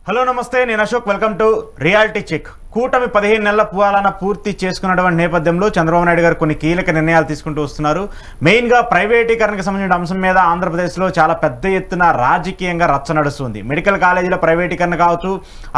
Hello నమస్తే, నేను Ashok. Welcome to reality check. కూటమి 15 నెలల పాలన పూర్తి చేసుకున్నటువంటి నేపథ్యంలో చంద్రబాబు నాయుడు గారు కొన్ని కీలక నిర్ణయాలు తీసుకుంటూ వస్తున్నారు. మెయిన్గా ప్రైవేటీకరణకు సంబంధించిన అంశం మీద ఆంధ్రప్రదేశ్లో చాలా పెద్ద ఎత్తున రాజకీయంగా రచ్చ నడుస్తుంది. మెడికల్ కాలేజీల ప్రైవేటీకరణ కావచ్చు,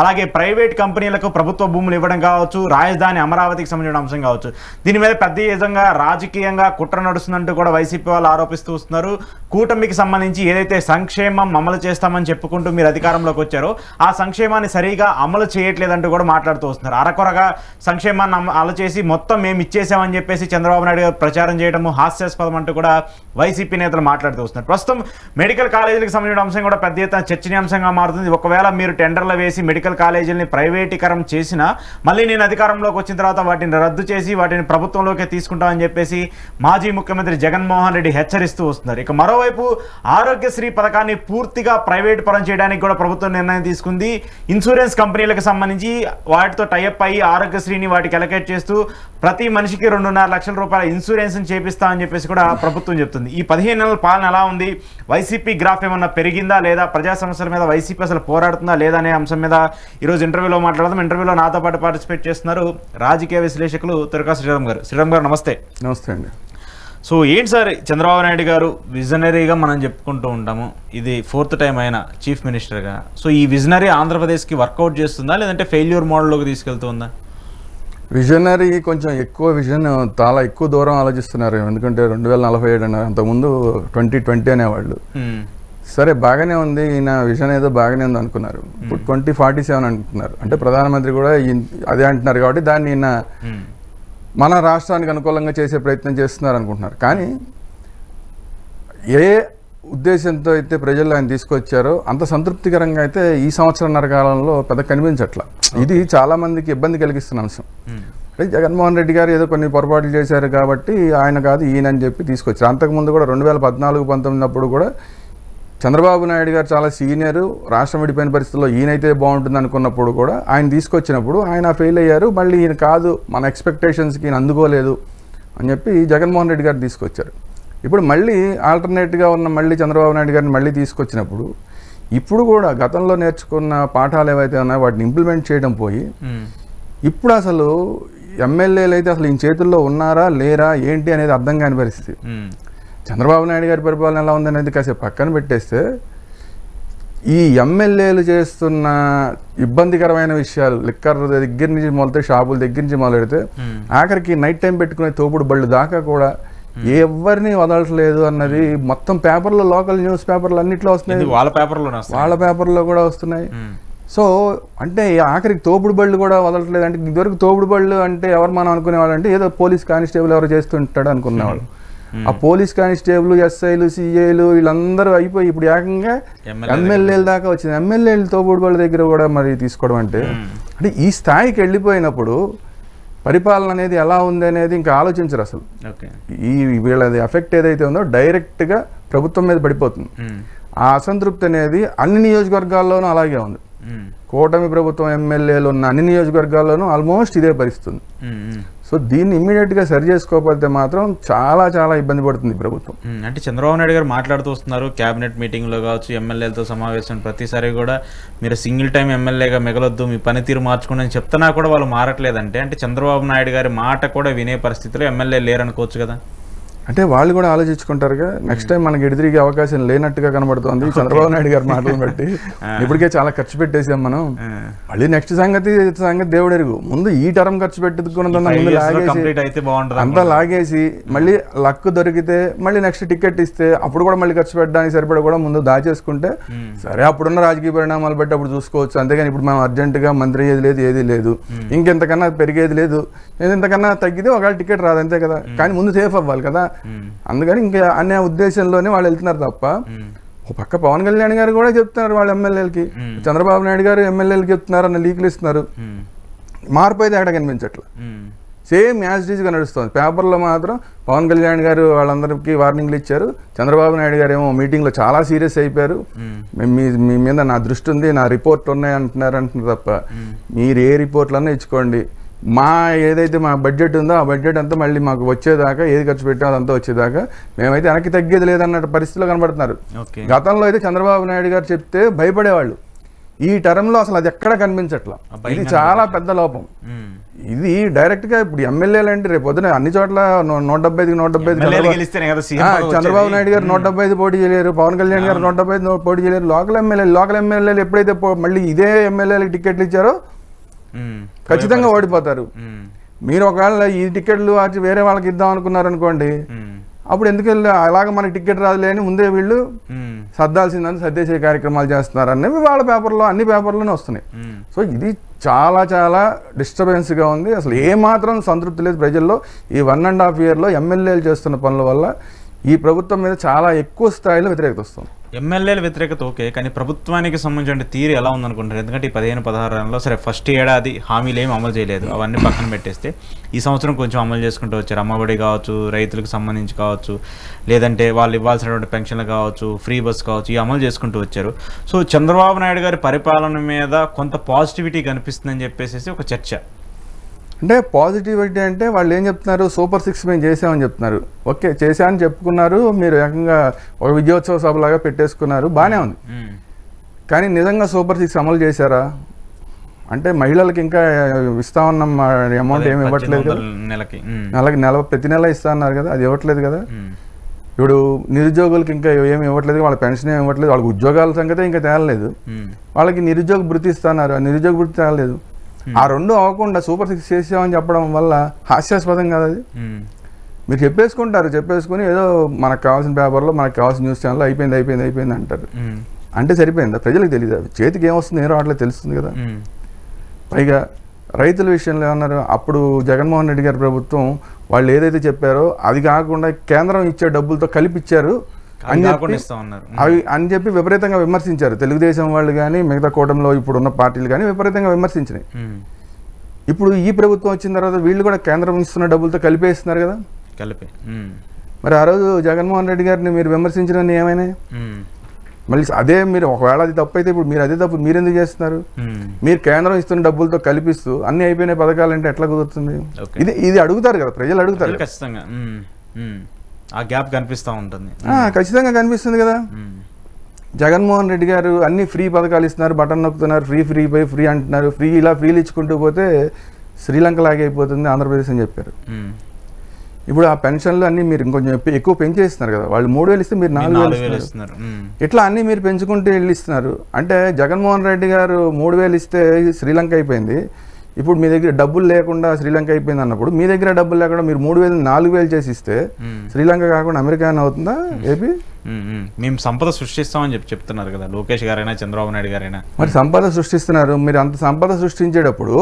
అలాగే ప్రైవేట్ కంపెనీలకు ప్రభుత్వ భూములు ఇవ్వడం కావచ్చు, రాజధాని అమరావతికి సంబంధించిన అంశం కావచ్చు, దీని మీద పెద్ద విధంగా రాజకీయంగా కుట్ర నడుస్తుందంటూ కూడా వైసీపీ వాళ్ళు ఆరోపిస్తూ వస్తున్నారు. కూటమికి సంబంధించి ఏదైతే సంక్షేమం అమలు చేస్తామని చెప్పుకుంటూ మీరు అధికారంలోకి వచ్చారో ఆ సంక్షేమాన్ని సరిగా అమలు చేయట్లేదంటూ కూడా మాట్లాడుతూ వస్తున్నారు. అరకొరగా సంక్షేమాన్ని అమలు చేసి మొత్తం మేము ఇచ్చేసామని చెప్పేసి చంద్రబాబు నాయుడు గారు ప్రచారం చేయడము హాస్యాస్పదం అంటూ కూడా వైసీపీ నేతలు మాట్లాడుతూ వస్తున్నారు. ప్రస్తుతం మెడికల్ కాలేజీలకు సంబంధించిన అంశం కూడా పెద్ద ఎత్తున చర్చనీయాంశంగా మారుతుంది. ఒకవేళ మీరు టెండర్లు వేసి మెడికల్ కాలేజీలని ప్రైవేటీకరణ చేసినా మళ్ళీ నేను అధికారంలోకి వచ్చిన తర్వాత వాటిని రద్దు చేసి వాటిని ప్రభుత్వంలోకి తీసుకుంటామని చెప్పేసి మాజీ ముఖ్యమంత్రి జగన్మోహన్ రెడ్డి హెచ్చరిస్తూ వస్తున్నారు. ఇక మరోవైపు ఆరోగ్యశ్రీ పథకాన్ని పూర్తిగా ప్రైవేట్ పరం చేయడానికి కూడా ప్రభుత్వం నిర్ణయం తీసుకుంది. ఇన్సూరెన్స్ కంపెనీలకు సంబంధించి వాటితో టైఅప్ అయ్యి ఆరోగ్యశ్రీని వాటికి అలకేట్ చేస్తూ ప్రతి మనిషికి 2.5 లక్షల రూపాయల ఇన్సూరెన్స్ చేపిస్తామని చెప్పేసి కూడా ప్రభుత్వం చెప్తుంది. ఈ 15 నెలల పాలన ఎలా ఉంది? వైసీపీ గ్రాఫ్ ఏమన్నా పెరిగిందా లేదా? ప్రజా సమస్యల మీద వైసీపీ అసలు పోరాడుతుందా లేదా అనే అంశం మీద ఈరోజు ఇంటర్వ్యూలో మాట్లాడదాం. ఇంటర్వ్యూలో నాతో పాటు పార్టిసిపేట్ చేస్తున్నారు రాజకీయ విశ్లేషకులు తురకా శ్రీరామ్ గారు. శ్రీరామ్ గారు నమస్తే. నమస్తే అండి. సో ఏంటి సార్, చంద్రబాబు నాయుడు గారు విజనరీగా మనం చెప్పుకుంటూ ఉంటాము, ఇది 4th టైం ఆయన చీఫ్ మినిస్టర్గా. సో ఈ విజనరీ ఆంధ్రప్రదేశ్కి వర్కౌట్ చేస్తుందా లేదంటే ఫెయిల్యూర్ మోడల్లోకి తీసుకెళ్తుందా? విజనరీ కొంచెం ఎక్కువ చాలా ఎక్కువ దూరం ఆలోచిస్తున్నారు. ఎందుకంటే 2047 అన్నారు, అంతకుముందు 2020 అనేవాళ్ళు. సరే బాగానే ఉంది, ఈయన విజన్ ఏదో బాగానే ఉంది అనుకున్నారు. ఇప్పుడు 2047 అంటున్నారు. అంటే ప్రధానమంత్రి కూడా అదే అంటున్నారు కాబట్టి దాన్ని ఈయన మన రాష్ట్రానికి అనుకూలంగా చేసే ప్రయత్నం చేస్తున్నారు అనుకుంటున్నారు. కానీ ఏ ఉద్దేశంతో అయితే ప్రజలు ఆయన తీసుకొచ్చారో అంత సంతృప్తికరంగా అయితే ఈ సంవత్సరంన్నర కాలంలో పెద్ద కనిపించట్ల. ఇది చాలామందికి ఇబ్బంది కలిగిస్తున్న అంశం. అంటే జగన్మోహన్ రెడ్డి గారు ఏదో కొన్ని పొరపాట్లు చేశారు కాబట్టి ఆయన కాదు ఈయనని చెప్పి తీసుకొచ్చారు. అంతకుముందు కూడా 2014-19 అప్పుడు కూడా చంద్రబాబు నాయుడు గారు చాలా సీనియరు, రాష్ట్రం విడిపోయిన పరిస్థితుల్లో ఈయనైతే బాగుంటుంది అనుకున్నప్పుడు కూడా ఆయన తీసుకొచ్చినప్పుడు ఆయన ఫెయిల్ అయ్యారు. మళ్ళీ ఈయన కాదు, మన ఎక్స్పెక్టేషన్స్కి ఈయన అందుకోలేదు అని చెప్పి జగన్మోహన్ రెడ్డి గారు తీసుకొచ్చారు. ఇప్పుడు మళ్ళీ ఆల్టర్నేట్గా ఉన్న మళ్ళీ చంద్రబాబు నాయుడు గారిని మళ్ళీ తీసుకొచ్చినప్పుడు ఇప్పుడు కూడా గతంలో నేర్చుకున్న పాఠాలు ఏవైతే ఉన్నాయో వాటిని ఇంప్లిమెంట్ చేయడం పోయి ఇప్పుడు అసలు ఎమ్మెల్యేలు అయితే అసలు ఈయన చేతుల్లో ఉన్నారా లేరా ఏంటి అనేది అర్థం కాని పరిస్థితి. చంద్రబాబు నాయుడు గారి పరిపాలన ఎలా ఉందనేది కాసేపు పక్కన పెట్టేస్తే ఈ ఎమ్మెల్యేలు చేస్తున్న ఇబ్బందికరమైన విషయాలు, లిక్కర్ దగ్గర నుంచి మొదలెడితే, షాపుల దగ్గర నుంచి మొదలెడితే ఆఖరికి నైట్ టైం పెట్టుకునే తోపుడు బళ్ళు దాకా కూడా ఎవరిని వదలట్లేదు అన్నది మొత్తం పేపర్లో, లోకల్ న్యూస్ పేపర్లు అన్నిట్లో వస్తున్నాయి, వాళ్ళ పేపర్లో కూడా వస్తున్నాయి. సో అంటే ఆఖరికి తోపుడు బళ్ళు కూడా వదలట్లేదు. అంటే ఇదివరకు తోపుడు బళ్ళు అంటే ఎవరు మనం అనుకునేవాళ్ళు అంటే ఏదో పోలీస్ కానిస్టేబుల్ ఎవరు చేస్తుంటాడు అనుకునేవాళ్ళు. ఆ పోలీస్ కానిస్టేబుల్, ఎస్ఐలు, సిఐలు వీళ్ళందరూ అయిపోయి ఇప్పుడు ఏకంగా ఎమ్మెల్యేల దాకా వచ్చింది. ఎమ్మెల్యేలు తోపుడు బళ్ళ దగ్గర కూడా మరి తీసుకోవడం అంటే ఈ స్థాయికి వెళ్ళిపోయినప్పుడు పరిపాలన అనేది ఎలా ఉంది అనేది ఇంకా ఆలోచించరు అసలు. ఈ వీళ్ళది ఎఫెక్ట్ ఏదైతే ఉందో డైరెక్ట్గా ప్రభుత్వం మీద పడిపోతుంది. ఆ అసంతృప్తి అనేది అన్ని నియోజకవర్గాల్లోనూ అలాగే ఉంది. కూటమి ప్రభుత్వం ఎమ్మెల్యేలు ఉన్న అన్ని నియోజకవర్గాల్లోనూ ఆల్మోస్ట్ ఇదే పరిస్థితుంది. సో దీన్ని ఇమ్మీడియట్గా సరి చేసుకోకపోతే మాత్రం చాలా చాలా ఇబ్బంది పడుతుంది ప్రభుత్వం. అంటే చంద్రబాబు నాయుడు గారు మాట్లాడుతూ వస్తున్నారు, క్యాబినెట్ మీటింగ్లో కావచ్చు, ఎమ్మెల్యేలతో సమావేశం ప్రతిసారి కూడా మీరు సింగిల్ టైం ఎమ్మెల్యేగా మిగలొద్దు, మీ పనితీరు మార్చుకోండి అని చెప్తున్నా కూడా వాళ్ళు మారట్లేదంటే అంటే చంద్రబాబు నాయుడు గారి మాట కూడా వినే పరిస్థితిలో ఎమ్మెల్యే లేరనుకోవచ్చు కదా. అంటే వాళ్ళు కూడా ఆలోచించుకుంటారుగా, నెక్స్ట్ టైం మనకి ఎదురుగా అవకాశం లేనట్టుగా కనబడుతోంది చంద్రబాబు నాయుడు గారి మాటలను బట్టి. ఇప్పటికే చాలా ఖర్చు పెట్టేసాం మనం, మళ్ళీ నెక్స్ట్ సంగతి దేవుడు ఎరుగు. ముందు ఈ టర్మ్ ఖర్చు పెట్టుకున్నదన్నా ముందు లాగేసి అంతా లాగేసి మళ్ళీ లక్ దొరికితే మళ్ళీ నెక్స్ట్ టికెట్ ఇస్తే అప్పుడు కూడా మళ్ళీ ఖర్చు పెట్టడానికి సరిపడా కూడా ముందు దాచేసుకుంటే సరే అప్పుడున్న రాజకీయ పరిణామాలు బట్టి అప్పుడు చూసుకోవచ్చు. అంతేగాని ఇప్పుడు మనం అర్జెంటుగా మంత్రి అయ్యేది లేదు, ఏది లేదు, ఇంకెంతకన్నా పెరిగేది లేదు, ఇంతకన్నా తగ్గితే ఒకవేళ టికెట్ రాదు అంతే కదా. కానీ ముందు సేఫ్ అవ్వాలి కదా. అందుకని ఇంకా అనే ఉద్దేశంలోనే వాళ్ళు వెళ్తున్నారు తప్ప ఒక పక్క పవన్ కళ్యాణ్ గారు కూడా చెప్తున్నారు వాళ్ళ ఎమ్మెల్యేలకి, చంద్రబాబు నాయుడు గారు ఎమ్మెల్యేలకి చెప్తున్నారు అన్న లీకులు ఇస్తున్నారు. మార్పు అయితే ఎక్కడ కనిపించట్లా, సేమ్ యాజ్ ఇట్ ఈజ్గా నడుస్తుంది. పేపర్లో మాత్రం పవన్ కళ్యాణ్ గారు వాళ్ళందరికీ వార్నింగ్లు ఇచ్చారు, చంద్రబాబు నాయుడు గారు ఏమో మీటింగ్లో చాలా సీరియస్ అయిపోయారు, మీ మీద నా దృష్టి ఉంది, నా రిపోర్ట్లు ఉన్నాయి అంటున్నారు తప్ప మీరు ఏ రిపోర్ట్లన్నా ఇచ్చుకోండి, మా ఏదైతే మా బడ్జెట్ ఉందో ఆ బడ్జెట్ అంతా మళ్ళీ మాకు వచ్చేదాకా ఏది ఖర్చు పెట్టామో అదంతా వచ్చేదాకా మేమైతే వెనక్కి తగ్గేది లేదన్న పరిస్థితిలో కనబడుతున్నారు. గతంలో అయితే చంద్రబాబు నాయుడు గారు చెప్తే భయపడేవాళ్ళు, ఈ టర్మ్లో అసలు అది ఎక్కడ కనిపించట్లా. ఇది చాలా పెద్ద లోపం. ఇది డైరెక్ట్గా ఇప్పుడు ఎమ్మెల్యేలు అంటే రేపు పొద్దున అన్ని చోట్ల 175 చంద్రబాబు నాయుడు గారు 175 పోటీ చేయలేరు, పవన్ కళ్యాణ్ గారు 175 పోటీ చేయలేరు. లోకల్ ఎమ్మెల్యేలు ఎప్పుడైతే మళ్ళీ ఇదే ఎమ్మెల్యేలకు టికెట్లు ఇచ్చారో ఖచ్చితంగా ఓడిపోతారు. మీరు ఒకవేళ ఈ టికెట్లు వేరే వాళ్ళకి ఇద్దాం అనుకున్నారు అనుకోండి, అప్పుడు ఎందుకు అలాగ మనకి టికెట్ రాదులే అని ముందే వీళ్ళు సర్దాల్సిందని సర్దేసే కార్యక్రమాలు చేస్తున్నారు అనేవి వాళ్ళ పేపర్లో అన్ని పేపర్లోనే వస్తున్నాయి. సో ఇది చాలా చాలా డిస్టర్బెన్స్గా ఉంది. అసలు ఏమాత్రం సంతృప్తి లేదు ప్రజల్లో. ఈ 1.5 yearలో ఎమ్మెల్యేలు చేస్తున్న పనుల వల్ల ఈ ప్రభుత్వం మీద చాలా ఎక్కువ స్థాయిలో వ్యతిరేకత వస్తుంది. ఎమ్మెల్యేల వ్యతిరేకత ఓకే, కానీ ప్రభుత్వానికి సంబంధించిన తీరు ఎలా ఉందనుకుంటారు? ఎందుకంటే ఈ 15-16 సరే ఫస్ట్ ఏడాది హామీలు ఏమి అమలు చేయలేదు, అవన్నీ పక్కన పెట్టేస్తే ఈ సంవత్సరం కొంచెం అమలు చేసుకుంటూ వచ్చారు. అమ్మఒడి కావచ్చు, రైతులకు సంబంధించి కావచ్చు, లేదంటే వాళ్ళు ఇవ్వాల్సినటువంటి పెన్షన్లు కావచ్చు, ఫ్రీ బస్ కావచ్చు, ఈ అమలు చేసుకుంటూ వచ్చారు. సో చంద్రబాబు నాయుడు గారి పరిపాలన మీద కొంత పాజిటివిటీ కనిపిస్తుందని చెప్పేసి ఒక చర్చ. అంటే పాజిటివిటీ అంటే వాళ్ళు ఏం చెప్తున్నారు, సూపర్ 6 మేము చేసామని చెప్తున్నారు. ఓకే, చేశామని చెప్పుకున్నారు, మీరు ఏకంగా ఒక విజయోత్సవ సభలాగా పెట్టేసుకున్నారు, బాగానే ఉంది. కానీ నిజంగా సూపర్ 6 అమలు చేశారా అంటే మహిళలకు ఇంకా ఇస్తా ఉన్న అమౌంట్ ఏమి ఇవ్వట్లేదు కదా, ప్రతి నెల ఇస్తా అన్నారు కదా, అది ఇవ్వట్లేదు కదా. ఇప్పుడు నిరుద్యోగులకి ఇంకా ఏమి ఇవ్వట్లేదు, వాళ్ళ పెన్షన్ ఏమి ఇవ్వట్లేదు, వాళ్ళకి ఉద్యోగాల సంగతే ఇంకా తేలలేదు. వాళ్ళకి నిరుద్యోగ భృతి ఇస్తున్నారు, ఆ నిరుద్యోగ భృతి తేలలేదు. ఆ రెండు అవ్వకుండా సూపర్ 6 చేసామని చెప్పడం వల్ల హాస్యాస్పదం కదా అది. మీరు చెప్పేసుకుని ఏదో మనకు కావాల్సిన పేపర్లో మనకు కావాల్సిన న్యూస్ ఛానల్లో అయిపోయింది అంటారు. అంటే సరిపోయిందా? ప్రజలకు తెలియదు, చేతికి ఏమొస్తుంది ఏం రావట్లేదు తెలుస్తుంది కదా. పైగా రైతుల విషయంలో ఏమన్నారు, అప్పుడు జగన్మోహన్ రెడ్డి గారి ప్రభుత్వం వాళ్ళు ఏదైతే చెప్పారో అది కాకుండా కేంద్రం ఇచ్చే డబ్బులతో కలిపిచ్చారు అని చెప్పి విపరీతంగా విమర్శించారు. తెలుగుదేశం వాళ్ళు కానీ మిగతా కూటమిలో ఇప్పుడున్న పార్టీలు కానీ విపరీతంగా విమర్శించినాయి. ఇప్పుడు ఈ ప్రభుత్వం వచ్చిన తర్వాత వీళ్ళు కూడా కేంద్రం ఇస్తున్న డబ్బులతో కలిపేస్తున్నారు కదా. మరి ఆ రోజు జగన్మోహన్ రెడ్డి గారిని మీరు విమర్శించడం ఏమైనా మళ్ళీ అదే మీరు ఒకవేళ అది తప్పు అయితే ఇప్పుడు మీరు అదే తప్పు మీరు ఎందుకు చేస్తున్నారు? మీరు కేంద్రం ఇస్తున్న డబ్బులతో కల్పిస్తూ అన్ని అయిపోయిన పథకాలు అంటే ఎట్లా కుదురుతుంది? ఇది అడుగుతారు కదా, ప్రజలు అడుగుతారు. ఖచ్చితంగా ఆ గ్యాప్ కనిపిస్తూ ఉంటుంది, ఖచ్చితంగా కనిపిస్తుంది కదా. జగన్మోహన్ రెడ్డి గారు అన్ని ఫ్రీ పథకాలు ఇస్తున్నారు, బటన్ నొక్కుతున్నారు, ఫ్రీ అంటున్నారు. ఫ్రీలు ఇచ్చుకుంటూ పోతే శ్రీలంక లాగే అయిపోతుంది ఆంధ్రప్రదేశ్ అని చెప్పారు. ఇప్పుడు ఆ పెన్షన్లు అన్ని మీరు ఇంకొంచెం ఎక్కువ పెంచేస్తున్నారు కదా. వాళ్ళు 3,000 ఇస్తే మీరు 4,000 ఇస్తున్నారు. ఇట్లా అన్ని మీరు పెంచుకుంటూ ఇస్తున్నారు. అంటే జగన్మోహన్ రెడ్డి గారు 3,000 ఇస్తే శ్రీలంక అయిపోయింది, ఇప్పుడు మీ దగ్గర డబ్బులు లేకుండా శ్రీలంక అయిపోయింది అన్నప్పుడు మీ దగ్గర డబ్బులు లేకుండా మీరు 3,000 4,000 చేసి ఇస్తే శ్రీలంక కాకుండా అమెరికా అవుతుందా? ఏపీ మేము సంపద సృష్టిస్తామని చెప్తున్నారు కదా లోకేష్ గారైనా చంద్రబాబు నాయుడు గారైనా. మరి సంపద సృష్టిస్తున్నారు, మీరు అంత సంపద సృష్టించేటప్పుడు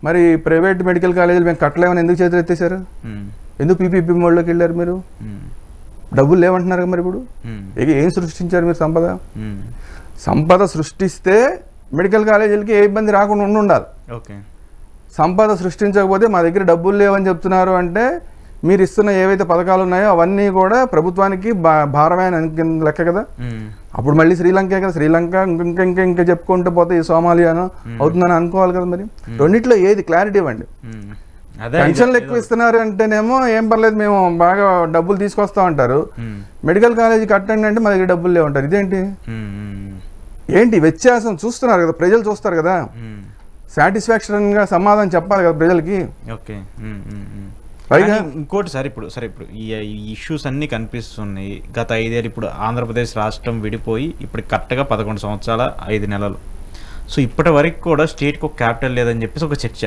మరి ప్రైవేట్ మెడికల్ కాలేజీలు మేము కట్టలేమని ఎందుకు చేతులు ఎత్తేసారు? ఎందుకు పీపీపీ మోడ్లోకి వెళ్ళారు? మీరు డబ్బులు లేవంటున్నారు మరి. ఇప్పుడు ఏం సృష్టించారు మీరు? సంపద సృష్టిస్తే మెడికల్ కాలేజీలకి ఏ ఇబ్బంది రాకుండా ఉండాలి. ఓకే, సంపద సృష్టించకపోతే మా దగ్గర డబ్బులు లేవని చెప్తున్నారు అంటే మీరు ఇస్తున్న ఏవైతే పథకాలు ఉన్నాయో అవన్నీ కూడా ప్రభుత్వానికి భారమైన లెక్క కదా. అప్పుడు మళ్ళీ శ్రీలంకే కదా, శ్రీలంక ఇంకా చెప్పుకుంటూ పోతే ఈ సోమాలియానో అవుతుందని అనుకోవాలి కదా. మరి రెండిట్లో ఏది క్లారిటీ ఇవ్వండి. పెన్షన్లు ఎక్కువ ఇస్తున్నారు అంటేనేమో ఏం పర్లేదు మేము బాగా డబ్బులు తీసుకొస్తా ఉంటారు, మెడికల్ కాలేజీ కట్టండి అంటే మా దగ్గర డబ్బులు లేవంటారు. ఇదేంటి వ్యత్యాసం చూస్తున్నారు కదా, ప్రజలు చూస్తారు కదా. సాటిస్ఫాక్షన్ గా సమాధానం చెప్పాలి కదా ప్రజలకి. ఓకే, పైగా ఇంకోటి ఇప్పుడు ఈ ఇష్యూస్ అన్నీ కనిపిస్తున్నాయి. గత 5 ఏళ్ళు ఇప్పుడు ఆంధ్రప్రదేశ్ రాష్ట్రం విడిపోయి ఇప్పుడు కరెక్ట్గా 11 సంవత్సరాల 5 నెలలు. సో ఇప్పటి వరకు కూడా స్టేట్కి ఒక క్యాపిటల్ లేదని చెప్పేసి ఒక చర్చ.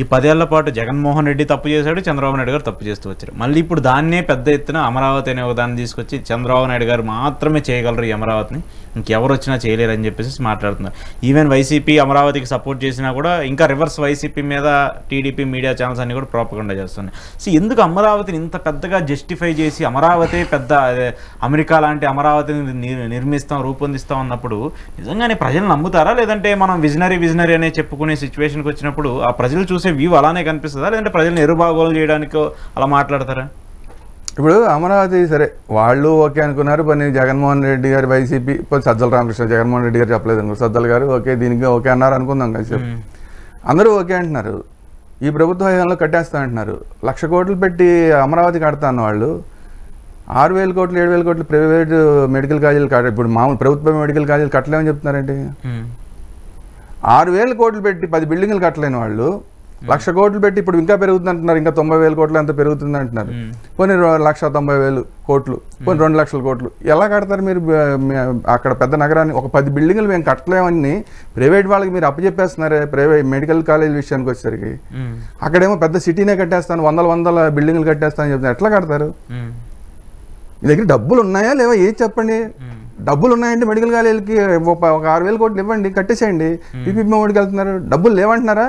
ఈ 10 ఏళ్ల పాటు జగన్మోహన్ రెడ్డి తప్పు చేశాడు, చంద్రబాబు నాయుడు గారు తప్పు చేస్తూ వచ్చారు. మళ్ళీ ఇప్పుడు దాన్నే పెద్ద ఎత్తున అమరావతి అనే ఒక దాన్ని తీసుకొచ్చి చంద్రబాబు నాయుడు గారు మాత్రమే చేయగలరు ఈ అమరావతిని, ఇంకెవరు వచ్చినా చేయలేరని చెప్పేసి మాట్లాడుతున్నారు. ఈవెన్ వైసీపీ అమరావతికి సపోర్ట్ చేసినా కూడా ఇంకా రివర్స్ వైసీపీ మీద టీడీపీ మీడియా ఛానల్స్ అన్ని కూడా ప్రోపగండా చేస్తున్నాయి. సో ఎందుకు అమరావతిని ఇంత పెద్దగా జస్టిఫై చేసి అమరావతి పెద్ద అమెరికా లాంటి అమరావతిని నిర్మిస్తాం రూపొందిస్తాం అన్నప్పుడు నిజంగానే ప్రజలు నమ్ముతారా? లేదంటే మనం విజనరీ అనే చెప్పుకునే సిచ్యువేషన్కి వచ్చినప్పుడు ఆ ప్రజలు చూసే వ్యూ అలానే కనిపిస్తుందా? లేదంటే ప్రజలను ఎరుబాగోలు చేయడానికి అలా మాట్లాడతారా? ఇప్పుడు అమరావతి సరే వాళ్ళు ఓకే అనుకున్నారు, పని జగన్మోహన్ రెడ్డి గారు వైసీపీ సజ్జల రామకృష్ణ జగన్మోహన్ రెడ్డి గారు చెప్పలేదు అనుకో, సజ్జల గారు ఓకే దీనికి ఓకే అన్నారు అనుకుందాం కలిసి. అందరూ ఓకే అంటున్నారు, ఈ ప్రభుత్వ హయాంలో కట్టేస్తా అంటున్నారు. 1,00,000 కోట్లు పెట్టి అమరావతి కడతా అన్న వాళ్ళు 6,000 కోట్లు 7,000 కోట్లు ప్రైవేట్ మెడికల్ కాలేజీలు ఇప్పుడు మామూలు ప్రభుత్వ మెడికల్ కాలేజీలు కట్టలేమని చెప్తున్నారండి. 6,000 కోట్లు పెట్టి 10 బిల్డింగ్లు కట్టలేని వాళ్ళు 1,00,000 కోట్లు పెట్టి ఇప్పుడు ఇంకా పెరుగుతుంది అంటున్నారు, ఇంకా 90,000 కోట్లు అంత పెరుగుతుంది అంటున్నారు. పోనీ 1,90,000 కోట్లు, పోనీ 2,00,000 కోట్లు ఎలా కడతారు మీరు? అక్కడ పెద్ద నగరాన్ని ఒక 10 బిల్డింగ్లు మేము కట్టలేమని ప్రైవేట్ వాళ్ళకి మీరు అప్పచెప్పేస్తున్నారే. ప్రైవేట్ మెడికల్ కాలేజ్ విషయానికి వచ్చేసరికి అక్కడేమో పెద్ద సిటీనే కట్టేస్తాను, వందల బిల్డింగ్లు కట్టేస్తానని చెప్తాను. ఎట్లా కడతారు? మీ దగ్గర డబ్బులు ఉన్నాయా లేవా ఏది చెప్పండి. డబ్బులు ఉన్నాయంటే మెడికల్ కాలేజీలకి ఒక 6,000 కోట్లు ఇవ్వండి, కట్టేసేయండి. పీపీపీ మోడీకి వెళ్తున్నారు, డబ్బులు లేవంటున్నారా?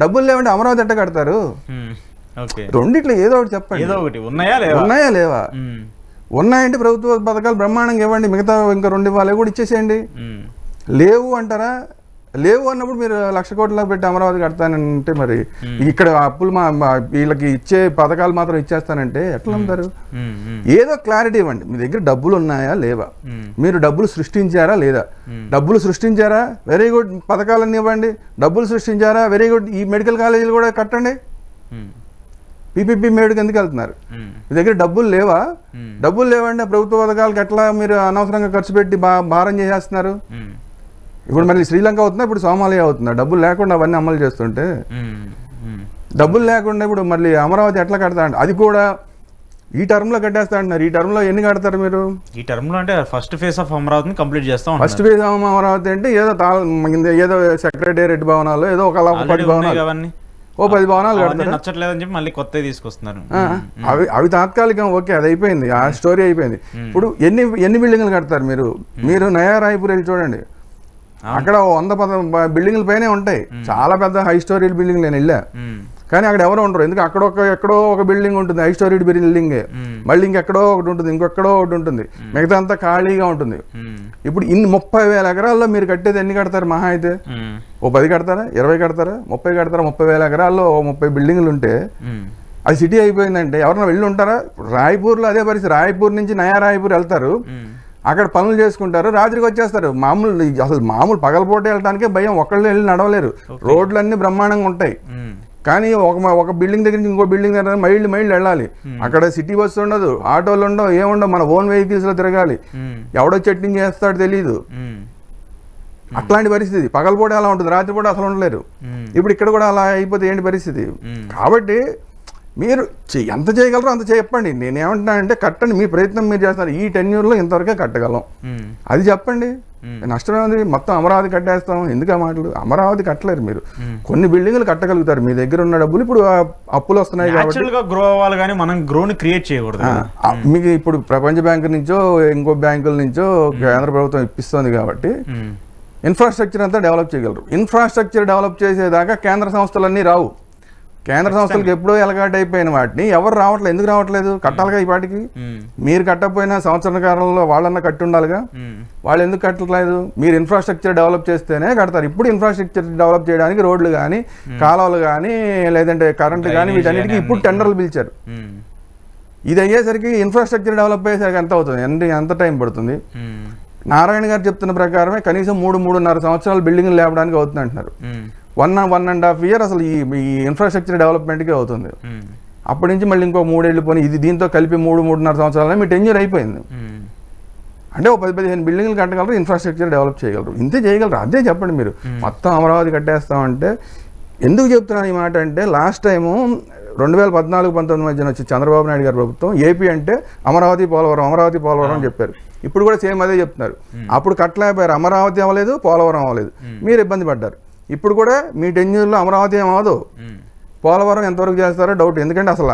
డబ్బులు లేవంటే అమరావతి ఎట్ట కడతారు? రెండిట్లో ఏదో ఒకటి చెప్పండి. ఉన్నాయా లేవా? ఉన్నాయంటే ప్రభుత్వ పథకాలు బ్రహ్మాండంగా ఇవ్వండి, మిగతా ఇంకా 2 ఇవ్వాలి కూడా ఇచ్చేసేయండి. లేవు అంటారా? లేవు అన్నప్పుడు మీరు 1,00,000 కోట్లకు పెట్టి అమరావతి కడతానంటే మరి ఇక్కడ అప్పులు వీళ్ళకి ఇచ్చే పథకాలు మాత్రం ఇచ్చేస్తానంటే ఎట్లా ఉంటారు? ఏదో క్లారిటీ ఇవ్వండి. మీ దగ్గర డబ్బులు ఉన్నాయా లేవా? మీరు డబ్బులు సృష్టించారా లేదా? డబ్బులు సృష్టించారా? వెరీ గుడ్, పథకాలన్నీ ఇవ్వండి. డబ్బులు సృష్టించారా? వెరీ గుడ్, ఈ మెడికల్ కాలేజీలు కూడా కట్టండి. పీపీపీ మేడుకి ఎందుకు వెళ్తున్నారు? మీ దగ్గర డబ్బులు లేవా? డబ్బులు లేవంటే ప్రభుత్వ పథకాలకు ఎట్లా మీరు అనవసరంగా ఖర్చు పెట్టి భారం చేసేస్తున్నారు? ఇప్పుడు మళ్ళీ శ్రీలంక అవుతుందా, ఇప్పుడు సోమాలియా అవుతుందా? డబ్బులు లేకుండా అవన్నీ అమలు చేస్తుంటే, డబ్బులు లేకుండా ఇప్పుడు మళ్ళీ అమరావతి ఎట్లా కడతా అంటే అది కూడా ఈ టర్మ్లో కట్టేస్తా అంటున్నారు. ఈ టర్మ్లో ఎన్ని కడతారు మీరు? ఈ టర్మ్లో అంటే ఫస్ట్ ఫేజ్ ఆఫ్ అమరావతిని కంప్లీట్ చేస్తాం. ఫస్ట్ ఫేజ్ ఆఫ్ అమరావతి అంటే ఏదో సెక్రటేరియట్ భవనాలు, ఏదో ఒక 10 భవనాలు, 10 భవనాలు కడతారు. నచ్చట్లేదని చెప్పి మళ్ళీ కొత్త తీసుకొస్తున్నారు. అవి తాత్కాలికం, ఓకే, అది అయిపోయింది, ఆ స్టోరీ అయిపోయింది. ఇప్పుడు ఎన్ని బిల్డింగ్లు కడతారు మీరు నయా రాయ్పూర్ వెళ్ళి చూడండి, అక్కడ 100 బిల్డింగ్ల పైనే ఉంటాయి. చాలా పెద్ద హై స్టోరీడ్ బిల్డింగ్ నేను వెళ్ళా, కానీ అక్కడ ఎవరు ఉండరు. ఎందుకంటే ఎక్కడో ఒక బిల్డింగ్ ఉంటుంది, హై స్టోరీడ్ బిల్డింగే. మళ్ళీ ఇంకెక్కడో ఒకటి ఉంటుంది, ఇంకెక్కడో ఒకటి ఉంటుంది, మిగతా అంతా ఖాళీగా ఉంటుంది. ఇప్పుడు 30,000 ఎకరాల్లో మీరు కట్టేది ఎన్ని కడతారు? మహా అయితే 10 కడతారా, 20 కడతారా, 30 కడతారా? 30,000 ఎకరాల్లో 30 బిల్డింగ్లు ఉంటే అది సిటీ అయిపోయిందంటే ఎవరన్నా వెళ్ళి ఉంటారా? రాయ్పూర్లో అదే పరిస్థితి. రాయ్పూర్ నుంచి నయా రాయ్పూర్ వెళ్తారు, అక్కడ పనులు చేసుకుంటారు, రాత్రికి వచ్చేస్తారు. మామూలు పగలపోటీ వెళ్ళడానికే భయం, ఒకళ్ళు వెళ్ళి నడవలేరు. రోడ్లన్నీ బ్రహ్మాండంగా ఉంటాయి, కానీ ఒక బిల్డింగ్ దగ్గర నుంచి ఇంకో బిల్డింగ్ దగ్గర మైళ్ళు వెళ్ళాలి. అక్కడ సిటీ బస్సు ఉండదు, ఆటోలు ఉండవు, ఏముండవు, మన ఓన్ వెహికల్స్ లో తిరగాలి. ఎవడో చెట్టింగ్ చేస్తాడు తెలీదు. అట్లాంటి పరిస్థితి. పగలపూట అలా ఉంటుంది, రాత్రిపూట అసలు ఉండలేరు. ఇప్పుడు ఇక్కడ కూడా అలా అయిపోతే ఏంటి పరిస్థితి? కాబట్టి మీరు ఎంత చేయగలరో అంత చెప్పండి. నేనేమంటున్నానంటే కట్టండి, మీ ప్రయత్నం మీరు చేస్తారు. ఈ టెన్యూర్లో ఇంతవరకే కట్టగలం, అది చెప్పండి. నష్టమే ఉంది. మొత్తం అమరావతి కట్టేస్తాం ఎందుకు ఆ మాటలు? అమరావతి కట్టలేరు మీరు. కొన్ని బిల్డింగ్లు కట్టగలుగుతారు, మీ దగ్గర ఉన్న డబ్బులు. ఇప్పుడు అప్పులు వస్తున్నాయి కాబట్టి గ్రో అవ్వాలి, కానీ మనం గ్రోని క్రియేట్ చేయకూడదు. మీకు ఇప్పుడు ప్రపంచ బ్యాంకు నుంచో ఇంకో బ్యాంకుల నుంచో కేంద్ర ప్రభుత్వం ఇప్పిస్తుంది కాబట్టి ఇన్ఫ్రాస్ట్రక్చర్ అంతా డెవలప్ చేయగలరు. ఇన్ఫ్రాస్ట్రక్చర్ డెవలప్ చేసేదాకా కేంద్ర సంస్థలన్నీ రావు. కేంద్ర సంస్థలకు ఎప్పుడో ఎలగాట్ అయిపోయిన వాటిని ఎవరు రావట్లేదు. ఎందుకు రావట్లేదు? కట్టాలిగా ఈ పాటికి. మీరు కట్టకపోయినా సంవత్సర కాలంలో వాళ్ళన్నా కట్టి ఉండాలిగా, వాళ్ళు ఎందుకు కట్టట్లేదు? మీరు ఇన్ఫ్రాస్ట్రక్చర్ డెవలప్ చేస్తేనే కడతారు. ఇప్పుడు ఇన్ఫ్రాస్ట్రక్చర్ డెవలప్ చేయడానికి రోడ్లు కానీ, కాలువలు కానీ, లేదంటే కరెంటు కానీ, వీటన్నిటికీ ఇప్పుడు టెండర్లు పిలిచారు. ఇది అయ్యేసరికి ఇన్ఫ్రాస్ట్రక్చర్ డెవలప్ అయ్యేసరికి ఎంత అవుతుంది? ఎంత టైం పడుతుంది? నారాయణ గారు చెప్తున్న ప్రకారమే కనీసం 3-3.5 సంవత్సరాలు బిల్డింగ్లు లేపడానికి అవుతుంది అంటున్నారు. 1.5 year అసలు ఈ ఇన్ఫ్రాస్ట్రక్చర్ డెవలప్మెంట్కే అవుతుంది. అప్పటి నుంచి మళ్ళీ ఇంకో 3 ఏళ్ళు పోనీ, ఇది దీంతో కలిపి 3-3.5 సంవత్సరాలు మీ టెన్యూర్ అయిపోయింది. అంటే 10-15 బిల్డింగ్లు కట్టగలరు, ఇన్ఫ్రాస్ట్రక్చర్ డెవలప్ చేయగలరు, ఇంతే చేయగలరు. అదే చెప్పండి మీరు. మొత్తం అమరావతి కట్టేస్తామంటే ఎందుకు చెప్తున్నాను ఈ మాట అంటే, లాస్ట్ టైము 2014-19 మధ్యన వచ్చి చంద్రబాబు నాయుడు గారి ప్రభుత్వం ఏపీ అంటే అమరావతి పోలవరం అని చెప్పారు. ఇప్పుడు కూడా సేమ్ అదే చెప్తున్నారు. అప్పుడు కట్టలేకపోయారు, అమరావతి అవ్వలేదు, పోలవరం అవ్వలేదు, మీరు ఇబ్బంది పడ్డారు. ఇప్పుడు కూడా మీ టెన్యూర్లో అమరావతి ఏమవదు, పోలవరం ఎంతవరకు చేస్తారో డౌట్. ఎందుకంటే అసలు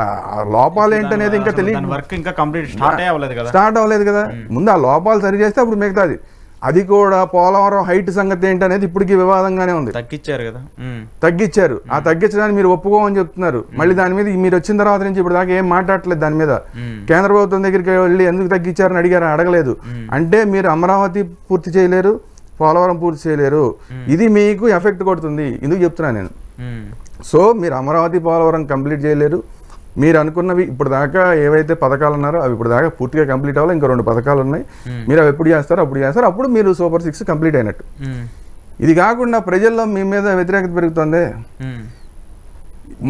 లోపాలు ఏంటనేది ఇంకా తెలియదు, స్టార్ట్ అవ్వలేదు కదా. ముందు ఆ లోపాలు సరి చేస్తే అప్పుడు మిగతాది. అది కూడా పోలవరం హైట్ సంగతి ఏంటనేది ఇప్పటికీ వివాదంగానే ఉంది. తగ్గించారు కదా, తగ్గించారు. ఆ తగ్గించడానికి మీరు ఒప్పుకోమని చెప్తున్నారు. మళ్ళీ దాని మీద మీరు వచ్చిన తర్వాత నుంచి ఇప్పుడు దాకా ఏం మాట్లాడలేదు దాని మీద. కేంద్ర ప్రభుత్వం దగ్గరికి వెళ్ళి ఎందుకు తగ్గించారని అడగలేదు. అంటే మీరు అమరావతి పూర్తి చేయలేరు, పోలవరం పూర్తి చేయలేరు. ఇది మీకు ఎఫెక్ట్ కొడుతుంది. ఎందుకు చెప్తున్నాను నేను. సో మీరు అమరావతి పోలవరం కంప్లీట్ చేయలేరు. మీరు అనుకున్నవి ఇప్పుడు దాకా ఏవైతే పథకాలు ఉన్నారో అవి ఇప్పుడు దాకా పూర్తిగా కంప్లీట్ అవ్వాలి. ఇంకా 2 పథకాలు ఉన్నాయి. మీరు అవి ఎప్పుడు చేస్తారో అప్పుడు చేస్తారు. అప్పుడు మీరు సూపర్ 6 కంప్లీట్ అయినట్టు. ఇది కాకుండా ప్రజల్లో మీ మీద వ్యతిరేకత పెరుగుతుంది.